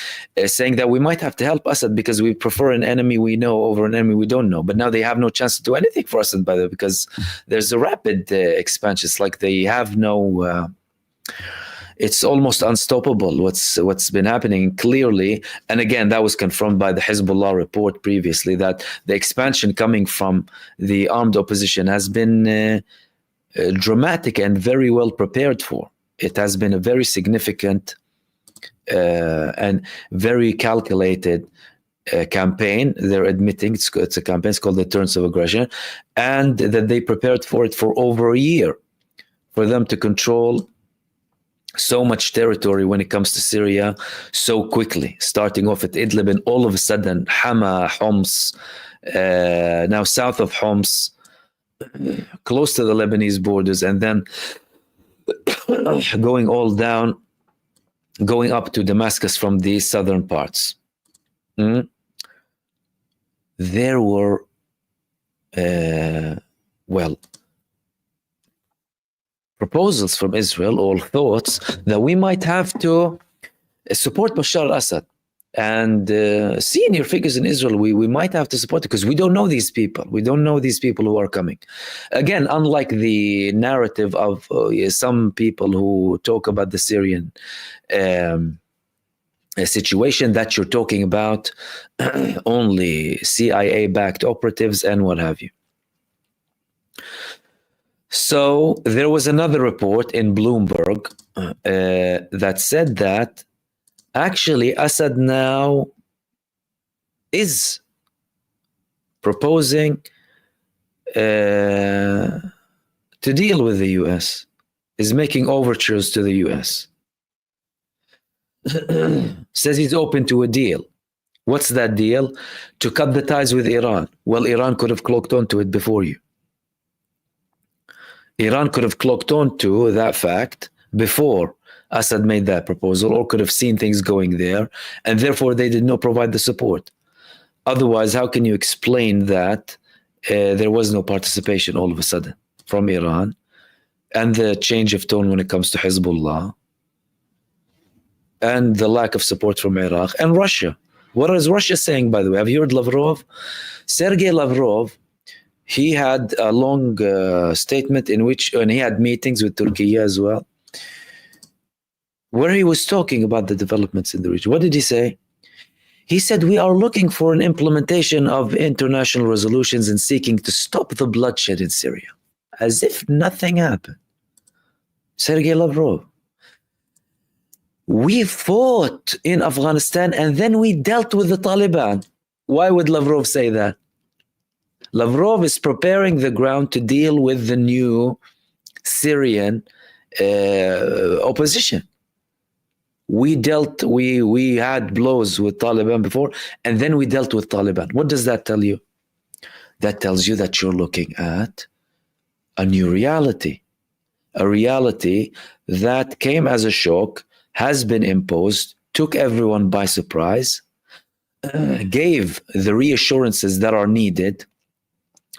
[SPEAKER 1] saying that we might have to help Assad because we prefer an enemy we know over an enemy we don't know. But now they have no chance to do anything for Assad, by the way, because there's a rapid expansion. It's like they have no... it's almost unstoppable what's been happening clearly. And again, that was confirmed by the Hezbollah report previously, that the expansion coming from the armed opposition has been dramatic and very well prepared for. It has been a very significant and very calculated campaign. They're admitting it's a campaign. It's called the Turns of Aggression, and that they prepared for it for over a year, for them to control so much territory when it comes to Syria so quickly, starting off at Idlib, and all of a sudden Hama, Homs, now south of Homs, close to the Lebanese borders, and then going all down, going up to Damascus from the southern parts. There were, proposals from Israel, or thoughts that we might have to support Bashar al-Assad. And senior figures in Israel, we might have to support it, because we don't know these people. We don't know these people who are coming. Again, unlike the narrative of some people who talk about the Syrian a situation that you're talking about only CIA-backed operatives and what have you. So there was another report in Bloomberg that said that actually Assad now is proposing to deal with the US, is making overtures to the US. Says he's open to a deal. What's that deal? To cut the ties with Iran. Well, Iran could have clocked onto it before you. Iran could have clocked onto that fact before Assad made that proposal, or could have seen things going there, and therefore they did not provide the support. Otherwise, how can you explain that there was no participation all of a sudden from Iran, and the change of tone when it comes to Hezbollah, and the lack of support from Iraq and Russia? What is Russia saying, by the way? Have you heard Lavrov? Sergei Lavrov, he had a long statement in which, and he had meetings with Turkey as well, where he was talking about the developments in the region. What did he say? He said, we are looking for an implementation of international resolutions and seeking to stop the bloodshed in Syria. As if nothing happened. Sergei Lavrov. We fought in Afghanistan and then we dealt with the Taliban. Why would Lavrov say that? Lavrov is preparing the ground to deal with the new Syrian opposition. We had blows with Taliban before, and then we dealt with Taliban. What does that tell you? That tells you that you're looking at a new reality, a reality that came as a shock, has been imposed, took everyone by surprise, gave the reassurances that are needed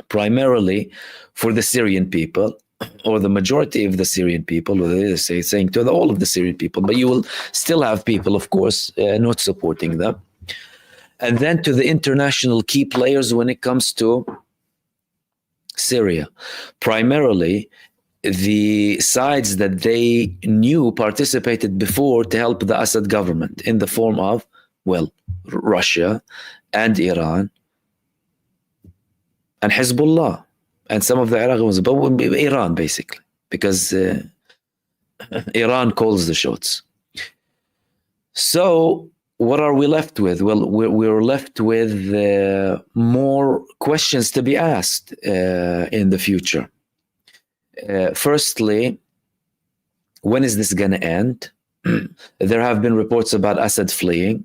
[SPEAKER 1] primarily for the Syrian people, or the majority of the Syrian people, or they say saying to all of the Syrian people, but you will still have people, of course, not supporting them. And then to the international key players when it comes to Syria, primarily the sides that they knew participated before to help the Assad government in the form of, well, Russia and Iran and Hezbollah. And some of the Iraqis, but Iran basically, because Iran calls the shots. So what are we left with? Well, we're left with more questions to be asked in the future. Firstly, when is this going to end? There have been reports about Assad fleeing.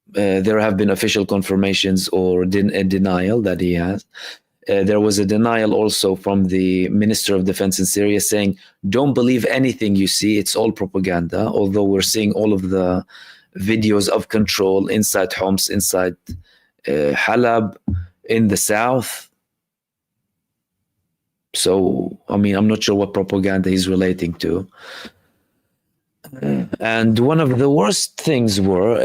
[SPEAKER 1] There have been official confirmations or denial that he has. There was a denial also from the Minister of Defense in Syria saying, don't believe anything you see, it's all propaganda, although we're seeing all of the videos of control inside Homs, inside Halab, in the south. So, I mean, I'm not sure what propaganda he's relating to. And one of the worst things were,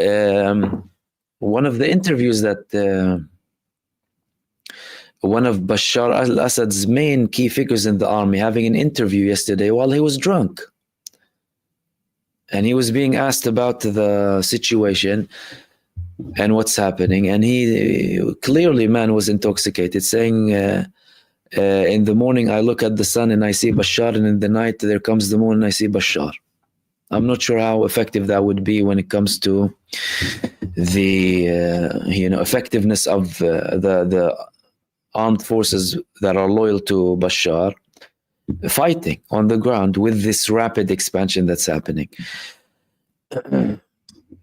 [SPEAKER 1] one of the interviews that one of Bashar al-Assad's main key figures in the army having an interview yesterday while he was drunk. And he was being asked about the situation and what's happening. And he clearly, man, was intoxicated, saying, in the morning, I look at the sun and I see Bashar, and in the night, there comes the moon and I see Bashar. I'm not sure how effective that would be when it comes to the effectiveness of the armed forces that are loyal to Bashar fighting on the ground with this rapid expansion that's happening.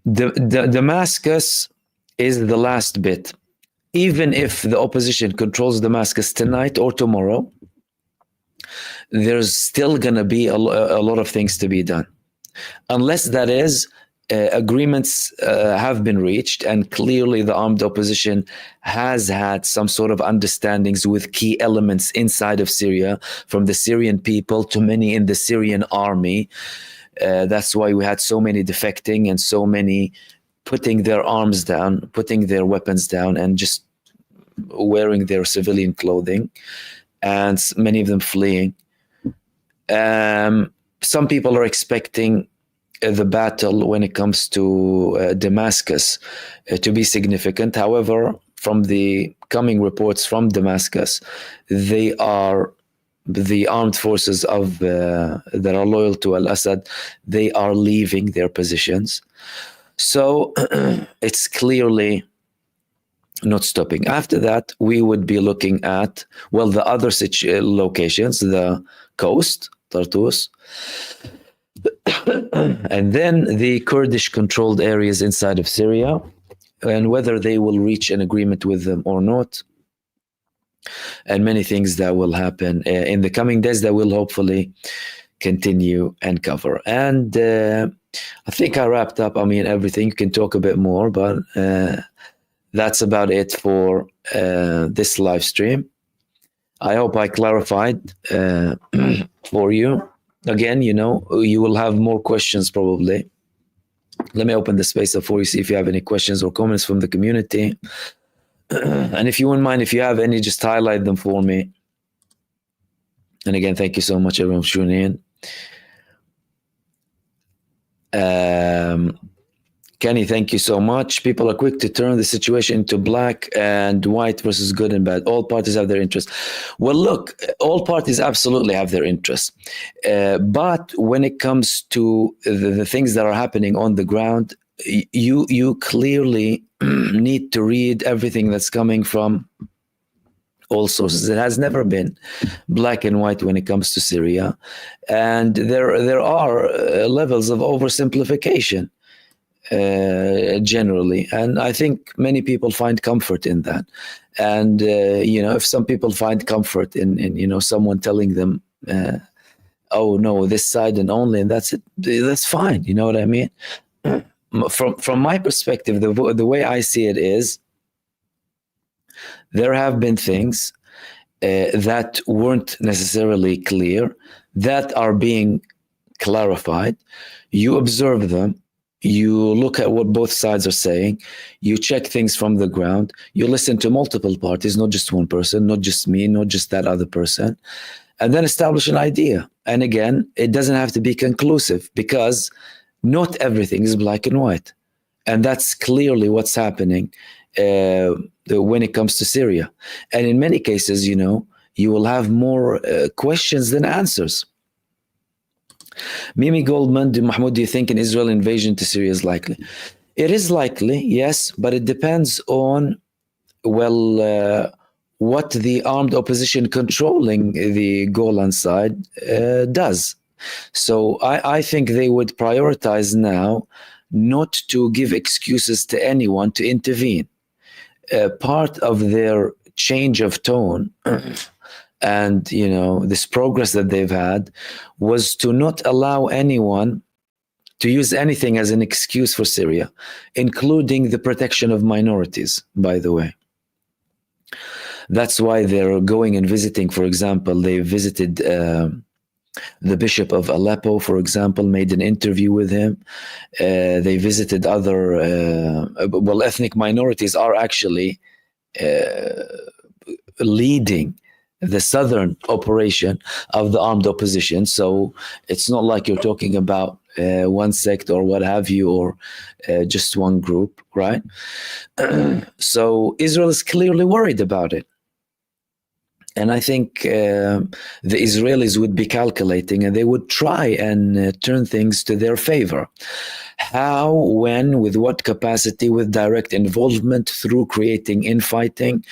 [SPEAKER 1] Damascus is the last bit. Even if the opposition controls Damascus tonight or tomorrow, there's still going to be a lot of things to be done. Unless that is, agreements have been reached, and clearly the armed opposition has had some sort of understandings with key elements inside of Syria, from the Syrian people to many in the Syrian army. That's why we had so many defecting and so many putting their arms down, putting their weapons down, and just wearing their civilian clothing, and many of them fleeing. Some people are expecting the battle when it comes to Damascus to be significant. However, from the coming reports from Damascus, they are the armed forces of that are loyal to Al-Assad. They are leaving their positions, so it's clearly not stopping. After that, we would be looking at, well, the other locations, the coast, Tartus, and then the Kurdish controlled areas inside of Syria, and whether they will reach an agreement with them or not, and many things that will happen in the coming days that will hopefully continue and cover. And I think I wrapped up, everything. You can talk a bit more, but that's about it for this live stream. I hope I clarified for you. Again, you will have more questions probably. Let me open the space up for you, see if you have any questions or comments from the community. And if you wouldn't mind, if you have any, just highlight them for me. And again, thank you so much, everyone, for tuning in. Kenny, thank you so much. People are quick to turn the situation into black and white versus good and bad. All parties have their interests. Well, look, all parties absolutely have their interests. But when it comes to the things that are happening on the ground, you clearly need to read everything that's coming from all sources. It has never been black and white when it comes to Syria. And there are levels of oversimplification. Generally, and I think many people find comfort in that. And if some people find comfort in someone telling them, "Oh no, this side and only," and that's it, that's fine. You know what I mean? From my perspective, the way I see it is, there have been things that weren't necessarily clear that are being clarified. You observe them. You look at what both sides are saying, you check things from the ground, you listen to multiple parties, not just one person, not just me, not just that other person, and then establish an idea. And again, it doesn't have to be conclusive, because not everything is black and white. And that's clearly what's happening when it comes to Syria. And in many cases, you will have more questions than answers. Mimi Goldman, Mahmoud, do you think an Israel invasion to Syria is likely? It is likely, yes, but it depends on, what the armed opposition controlling the Golan side does. So I think they would prioritize now not to give excuses to anyone to intervene. Part of their change of tone and this progress that they've had was to not allow anyone to use anything as an excuse for Syria, including the protection of minorities, by the way. That's why they're going and visiting. For example, they visited the Bishop of Aleppo, for example, made an interview with him. They visited other ethnic minorities are actually leading the southern operation of the armed opposition. So it's not like you're talking about one sect or what have you, or just one group, right? So Israel is clearly worried about it. And I think the Israelis would be calculating, and they would try and turn things to their favor. How, when, with what capacity, with direct involvement through creating infighting,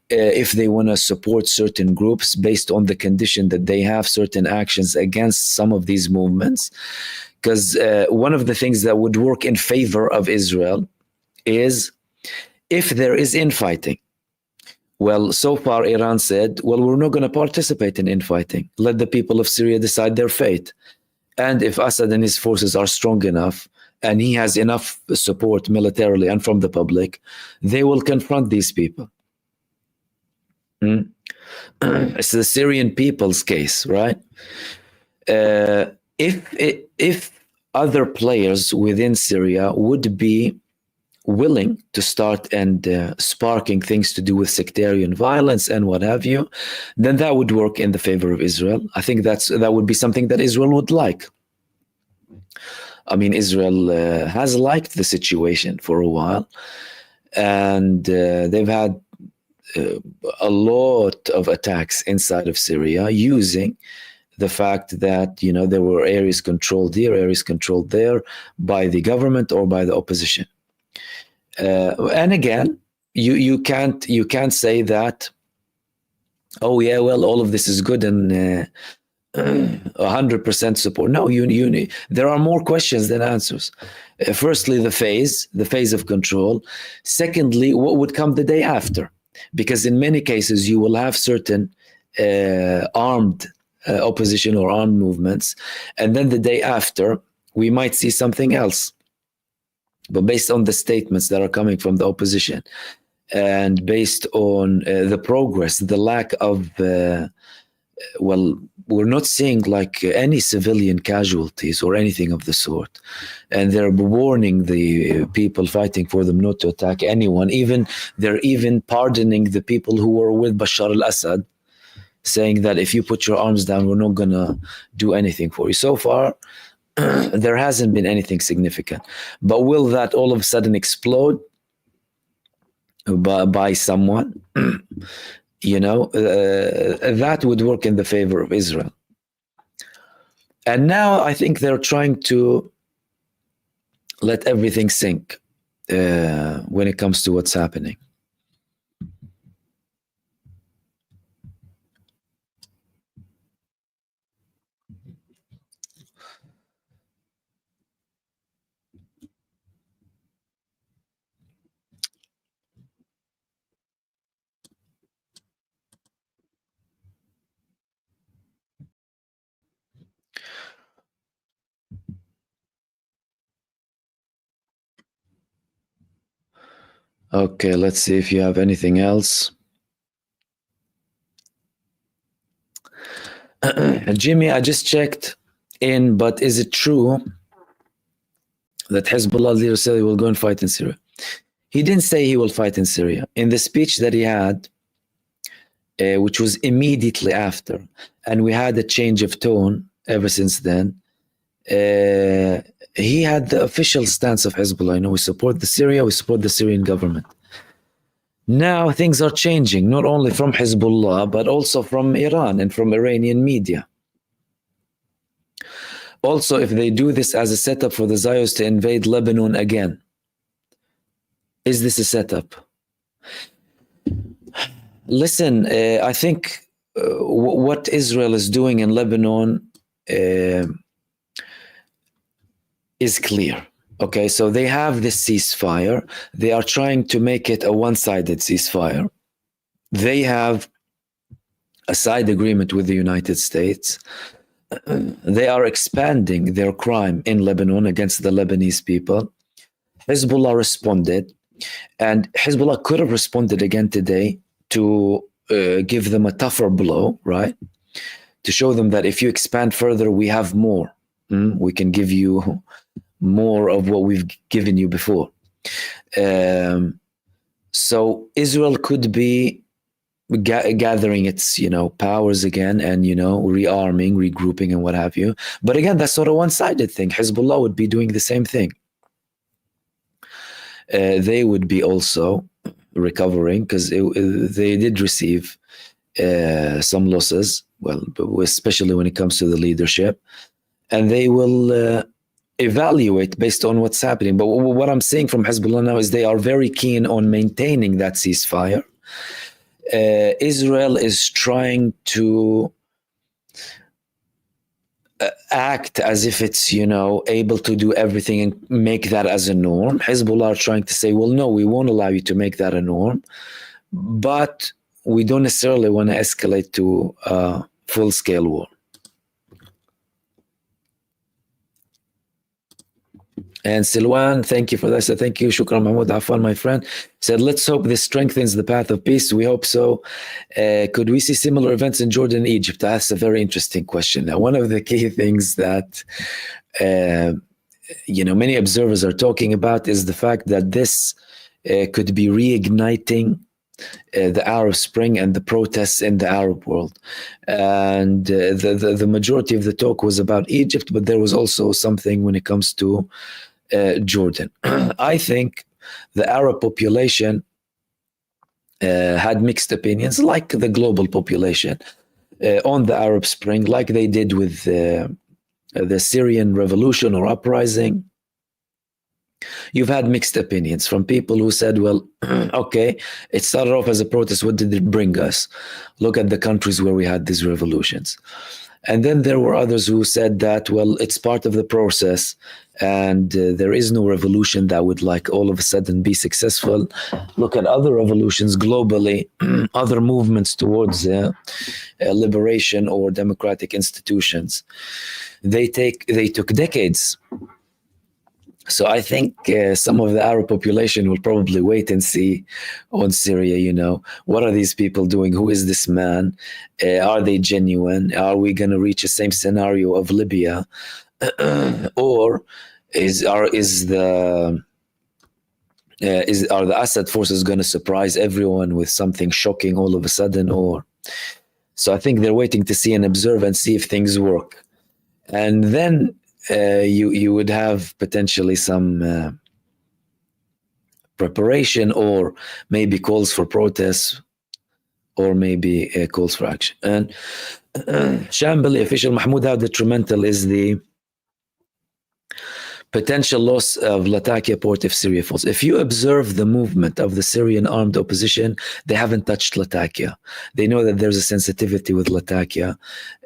[SPEAKER 1] if they want to support certain groups based on the condition that they have certain actions against some of these movements. Because one of the things that would work in favor of Israel is if there is infighting. Well, so far Iran said, well, we're not going to participate in infighting. Let the people of Syria decide their fate. And if Assad and his forces are strong enough, and he has enough support militarily and from the public, they will confront these people. It's the Syrian people's case, right? If other players within Syria would be willing to start and sparking things to do with sectarian violence and what have you, then that would work in the favor of Israel. I think that would be something that Israel would like. I mean, Israel has liked the situation for a while, and they've had a lot of attacks inside of Syria using the fact that, you know, there were areas controlled here, areas controlled there by the government or by the opposition. And again, you can't say that, oh yeah, well, all of this is good and 100% support. No, there are more questions than answers. Firstly, the phase of control. Secondly, what would come the day after? Because in many cases, you will have certain armed opposition or armed movements, and then the day after, we might see something else. But based on the statements that are coming from the opposition, and based on the progress, the lack of, well, we're not seeing like any civilian casualties or anything of the sort. And they're warning the people fighting for them not to attack anyone. They're even pardoning the people who were with Bashar al-Assad, saying that if you put your arms down, we're not gonna do anything for you. So far, there hasn't been anything significant. But will that all of a sudden explode by someone? You know, that would work in the favor of Israel. And now I think they're trying to let everything sink when it comes to what's happening. Okay, let's see if you have anything else. Jimmy, I just checked in, but is it true that Hezbollah leader said he will go and fight in Syria? He didn't say he will fight in Syria. In the speech that he had, which was immediately after, and we had a change of tone ever since then, he had the official stance of Hezbollah. You know, we support the Syria, we support the Syrian government. Now things are changing, not only from Hezbollah, but also from Iran and from Iranian media. Also, if they do this as a setup for the Zionists to invade Lebanon again, is this a setup? Listen, I think what Israel is doing in Lebanon is clear. Okay, so they have this ceasefire. They are trying to make it a one-sided ceasefire. They have a side agreement with the United States. They are expanding their crime in Lebanon against the Lebanese people. Hezbollah responded, and Hezbollah could have responded again today to give them a tougher blow, right? To show them that if you expand further, we have more. We can give you more of what we've given you before. So Israel could be gathering its, you know, powers again and, you know, rearming, regrouping and what have you. But again, that's not a one-sided thing. Hezbollah would be doing the same thing. They would be also recovering because they did receive some losses, well, especially when it comes to the leadership, and they will evaluate based on what's happening. But what I'm seeing from Hezbollah now is they are very keen on maintaining that ceasefire. Israel is trying to act as if it's, you know, able to do everything and make that as a norm. Hezbollah are trying to say, well, no, we won't allow you to make that a norm, but we don't necessarily want to escalate to a full-scale war. And Silwan, thank you for that. So thank you, Shukran Mahmoud Affan, my friend. Said, let's hope this strengthens the path of peace. We hope so. Could we see similar events in Jordan and Egypt? That's a very interesting question. Now, one of the key things that you know, many observers are talking about is the fact that this could be reigniting the Arab Spring and the protests in the Arab world. And the majority of the talk was about Egypt, but there was also something when it comes to Jordan. I think the Arab population had mixed opinions, like the global population, on the Arab Spring, like they did with the Syrian revolution or uprising. You've had mixed opinions from people who said, well, okay, it started off as a protest. What did it bring us? Look at the countries where we had these revolutions. And then there were others who said that, well, it's part of the process, and there is no revolution that would like all of a sudden be successful. Look at other revolutions globally, other movements towards liberation or democratic institutions. They took decades. So I think some of the Arab population will probably wait and see on Syria, you know, what are these people doing? Who is this man? Are they genuine? Are we going to reach the same scenario of Libya? Or are the Assad forces going to surprise everyone with something shocking all of a sudden? So I think they're waiting to see and observe and see if things work. And then you would have potentially some preparation, or maybe calls for protests, or maybe calls for action. And Shambali official Mahmoud, detrimental is the potential loss of Latakia port if Syria falls? If you observe the movement of the Syrian armed opposition, they haven't touched Latakia. They know that there's a sensitivity with Latakia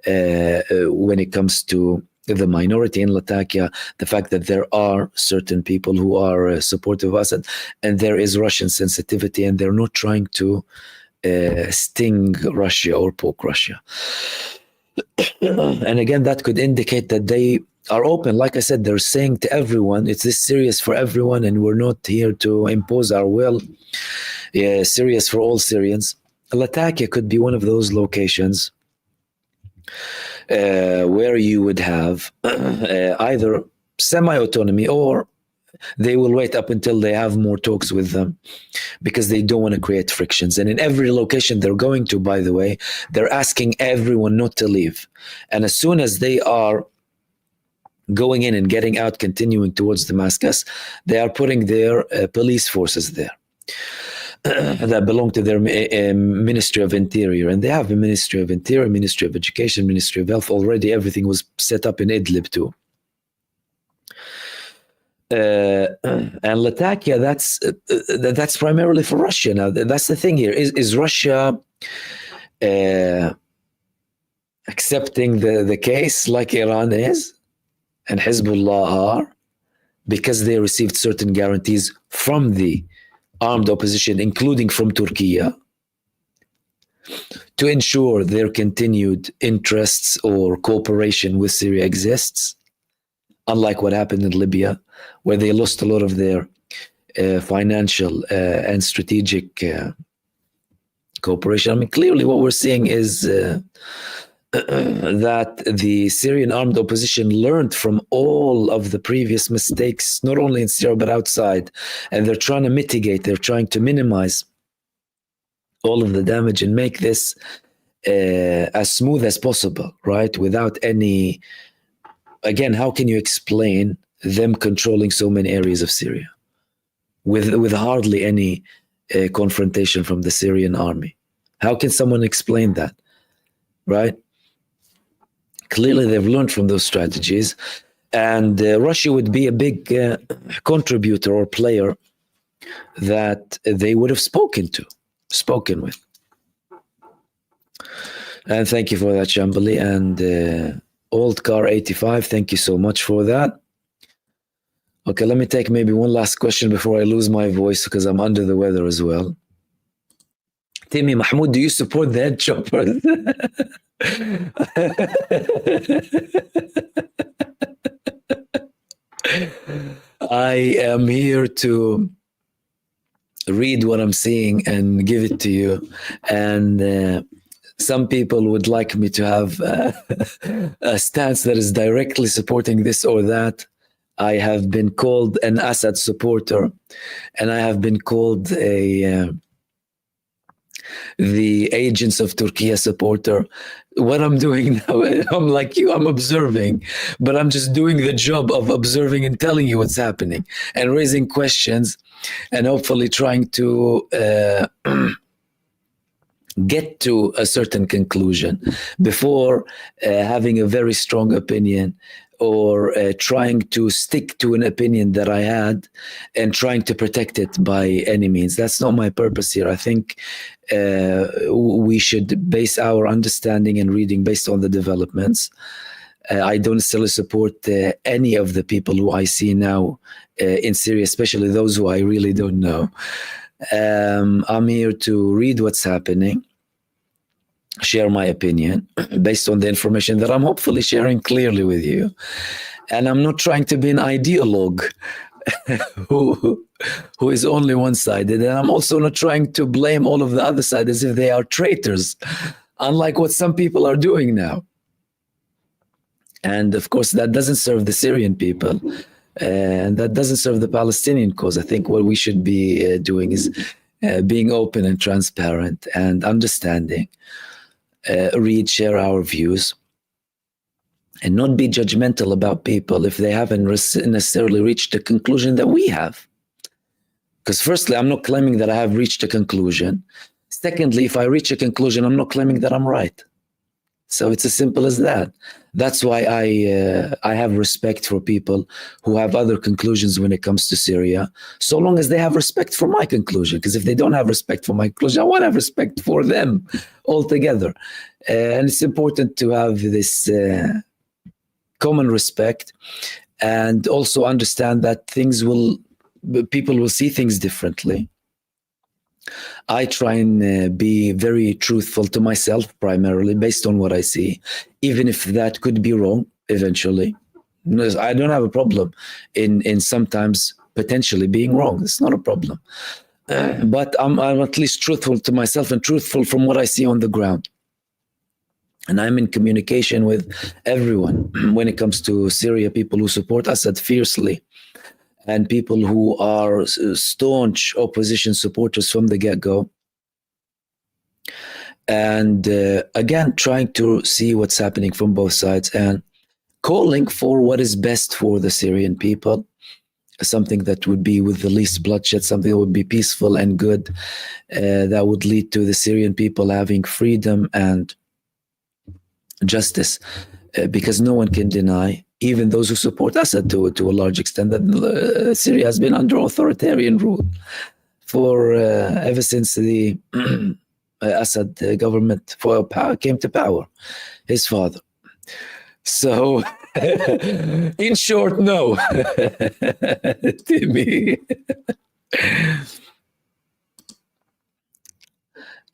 [SPEAKER 1] when it comes to the minority in Latakia, the fact that there are certain people who are supportive of Assad, and there is Russian sensitivity, and they're not trying to sting Russia or poke Russia. And again, that could indicate that they are open. Like I said, they're saying to everyone, it's this serious for everyone, and we're not here to impose our will. Serious for all Syrians. Latakia could be one of those locations where you would have either semi-autonomy, or they will wait up until they have more talks with them, because they don't want to create frictions. And in every location they're going to, by the way, they're asking everyone not to leave. And as soon as they are going in and getting out, continuing towards Damascus, they are putting their police forces there that belong to their Ministry of Interior. And they have a Ministry of Interior, Ministry of Education, Ministry of Health. Already everything was set up in Idlib too. And Latakia, that's primarily for Russia. Now, that's the thing here. Is Russia accepting the case like Iran is and Hezbollah are, because they received certain guarantees from the armed opposition, including from Turkey, to ensure their continued interests or cooperation with Syria exists, unlike what happened in Libya, where they lost a lot of their financial and strategic cooperation. I mean, clearly what we're seeing is that the Syrian armed opposition learned from all of the previous mistakes, not only in Syria but outside, and they're trying to mitigate, they're trying to minimize all of the damage and make this as smooth as possible, right? Without any, again, how can you explain them controlling so many areas of Syria with hardly any confrontation from the Syrian army? How can someone explain that, right? Clearly, they've learned from those strategies, and Russia would be a big contributor or player that they would have spoken with. And thank you for that, Shambali. And Old Car 85, thank you so much for that. Okay, let me take maybe one last question before I lose my voice, because I'm under the weather as well. Timmy, Mahmoud, do you support the head choppers? I am here to read what I'm seeing and give it to you. And some people would like me to have a stance that is directly supporting this or that. I have been called an Assad supporter, and I have been called a the agents of Turkey supporter. What I'm doing now, I'm like you, I'm observing, but I'm just doing the job of observing and telling you what's happening and raising questions and hopefully trying to get to a certain conclusion before having a very strong opinion or trying to stick to an opinion that I had and trying to protect it by any means. That's not my purpose here. I think we should base our understanding and reading based on the developments. I don't necessarily support any of the people who I see now in Syria, especially those who I really don't know. I'm here to read what's happening, share my opinion based on the information that I'm hopefully sharing clearly with you. And I'm not trying to be an ideologue who is only one-sided. And I'm also not trying to blame all of the other side as if they are traitors, unlike what some people are doing now. And of course, that doesn't serve the Syrian people. And that doesn't serve the Palestinian cause. I think what we should be doing is being open and transparent and understanding, read, share our views, and not be judgmental about people if they haven't necessarily reached a conclusion that we have. Because firstly, I'm not claiming that I have reached a conclusion. Secondly, if I reach a conclusion, I'm not claiming that I'm right. So it's as simple as that. That's why I have respect for people who have other conclusions when it comes to Syria, so long as they have respect for my conclusion. Because if they don't have respect for my conclusion, I want to have respect for them altogether. And it's important to have this common respect and also understand that people will see things differently. I try and be very truthful to myself, primarily based on what I see, even if that could be wrong eventually. I don't have a problem in sometimes potentially being wrong. It's not a problem. But I'm at least truthful to myself and truthful from what I see on the ground. And I'm in communication with everyone when it comes to Syria, people who support Assad fiercely, and people who are staunch opposition supporters from the get-go. And again, trying to see what's happening from both sides and calling for what is best for the Syrian people, something that would be with the least bloodshed, something that would be peaceful and good, that would lead to the Syrian people having freedom and justice, because no one can deny, even those who support Assad to a large extent, that Syria has been under authoritarian rule for ever since the Assad government came to power, his father. So, in short, no. Timmy.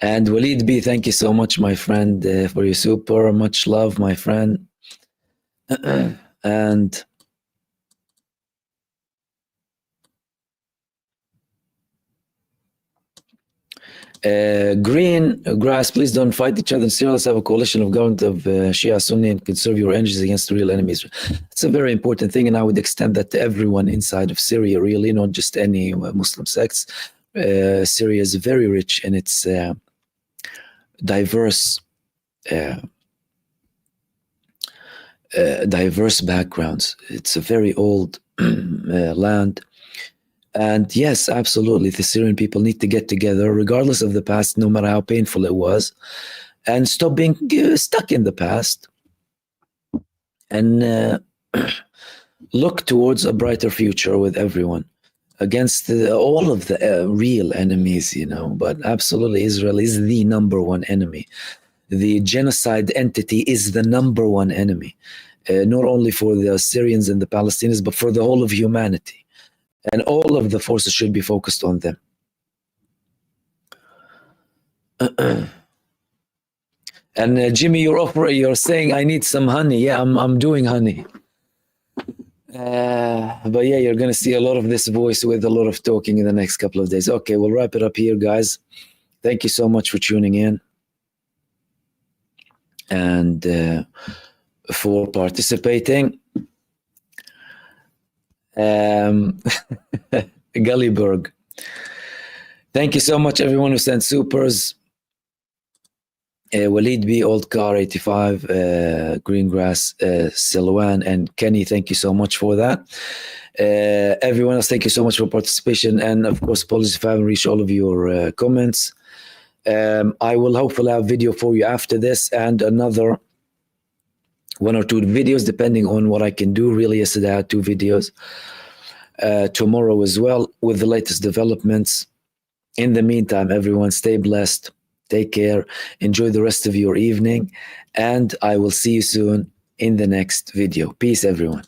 [SPEAKER 1] And Walid B, thank you so much, my friend, for your super. Much love, my friend. And Green Grass, please don't fight each other in Syria. Let's have a coalition of government of Shia, Sunni, and conserve your energies against the real enemies. It's a very important thing, and I would extend that to everyone inside of Syria, really, not just any Muslim sects. Syria is very rich in its diverse backgrounds. It's a very old land. And yes, absolutely, the Syrian people need to get together, regardless of the past, no matter how painful it was, and stop being stuck in the past and look towards a brighter future with everyone, against all of the real enemies, you know. But absolutely, Israel is the number one enemy. The genocide entity is the number one enemy, not only for the Syrians and the Palestinians, but for the whole of humanity. And all of the forces should be focused on them. And Jimmy, you're saying I need some honey. Yeah, I'm doing honey. But yeah, you're gonna see a lot of this voice with a lot of talking in the next couple of days. Okay, we'll wrap it up here, guys. Thank you so much for tuning in and for participating. Gullyberg, thank you so much, everyone who sent supers. Walid B, Old Car 85, Greengrass, Silwan, and Kenny, thank you so much for that. Everyone else, thank you so much for participation. And of course, apologies if I haven't reached all of your comments. I will hopefully have a video for you after this and another 1 or 2 videos, depending on what I can do. Really, yesterday I had 2 videos. Tomorrow as well with the latest developments. In the meantime, everyone, stay blessed. Take care. Enjoy the rest of your evening. And I will see you soon in the next video. Peace, everyone.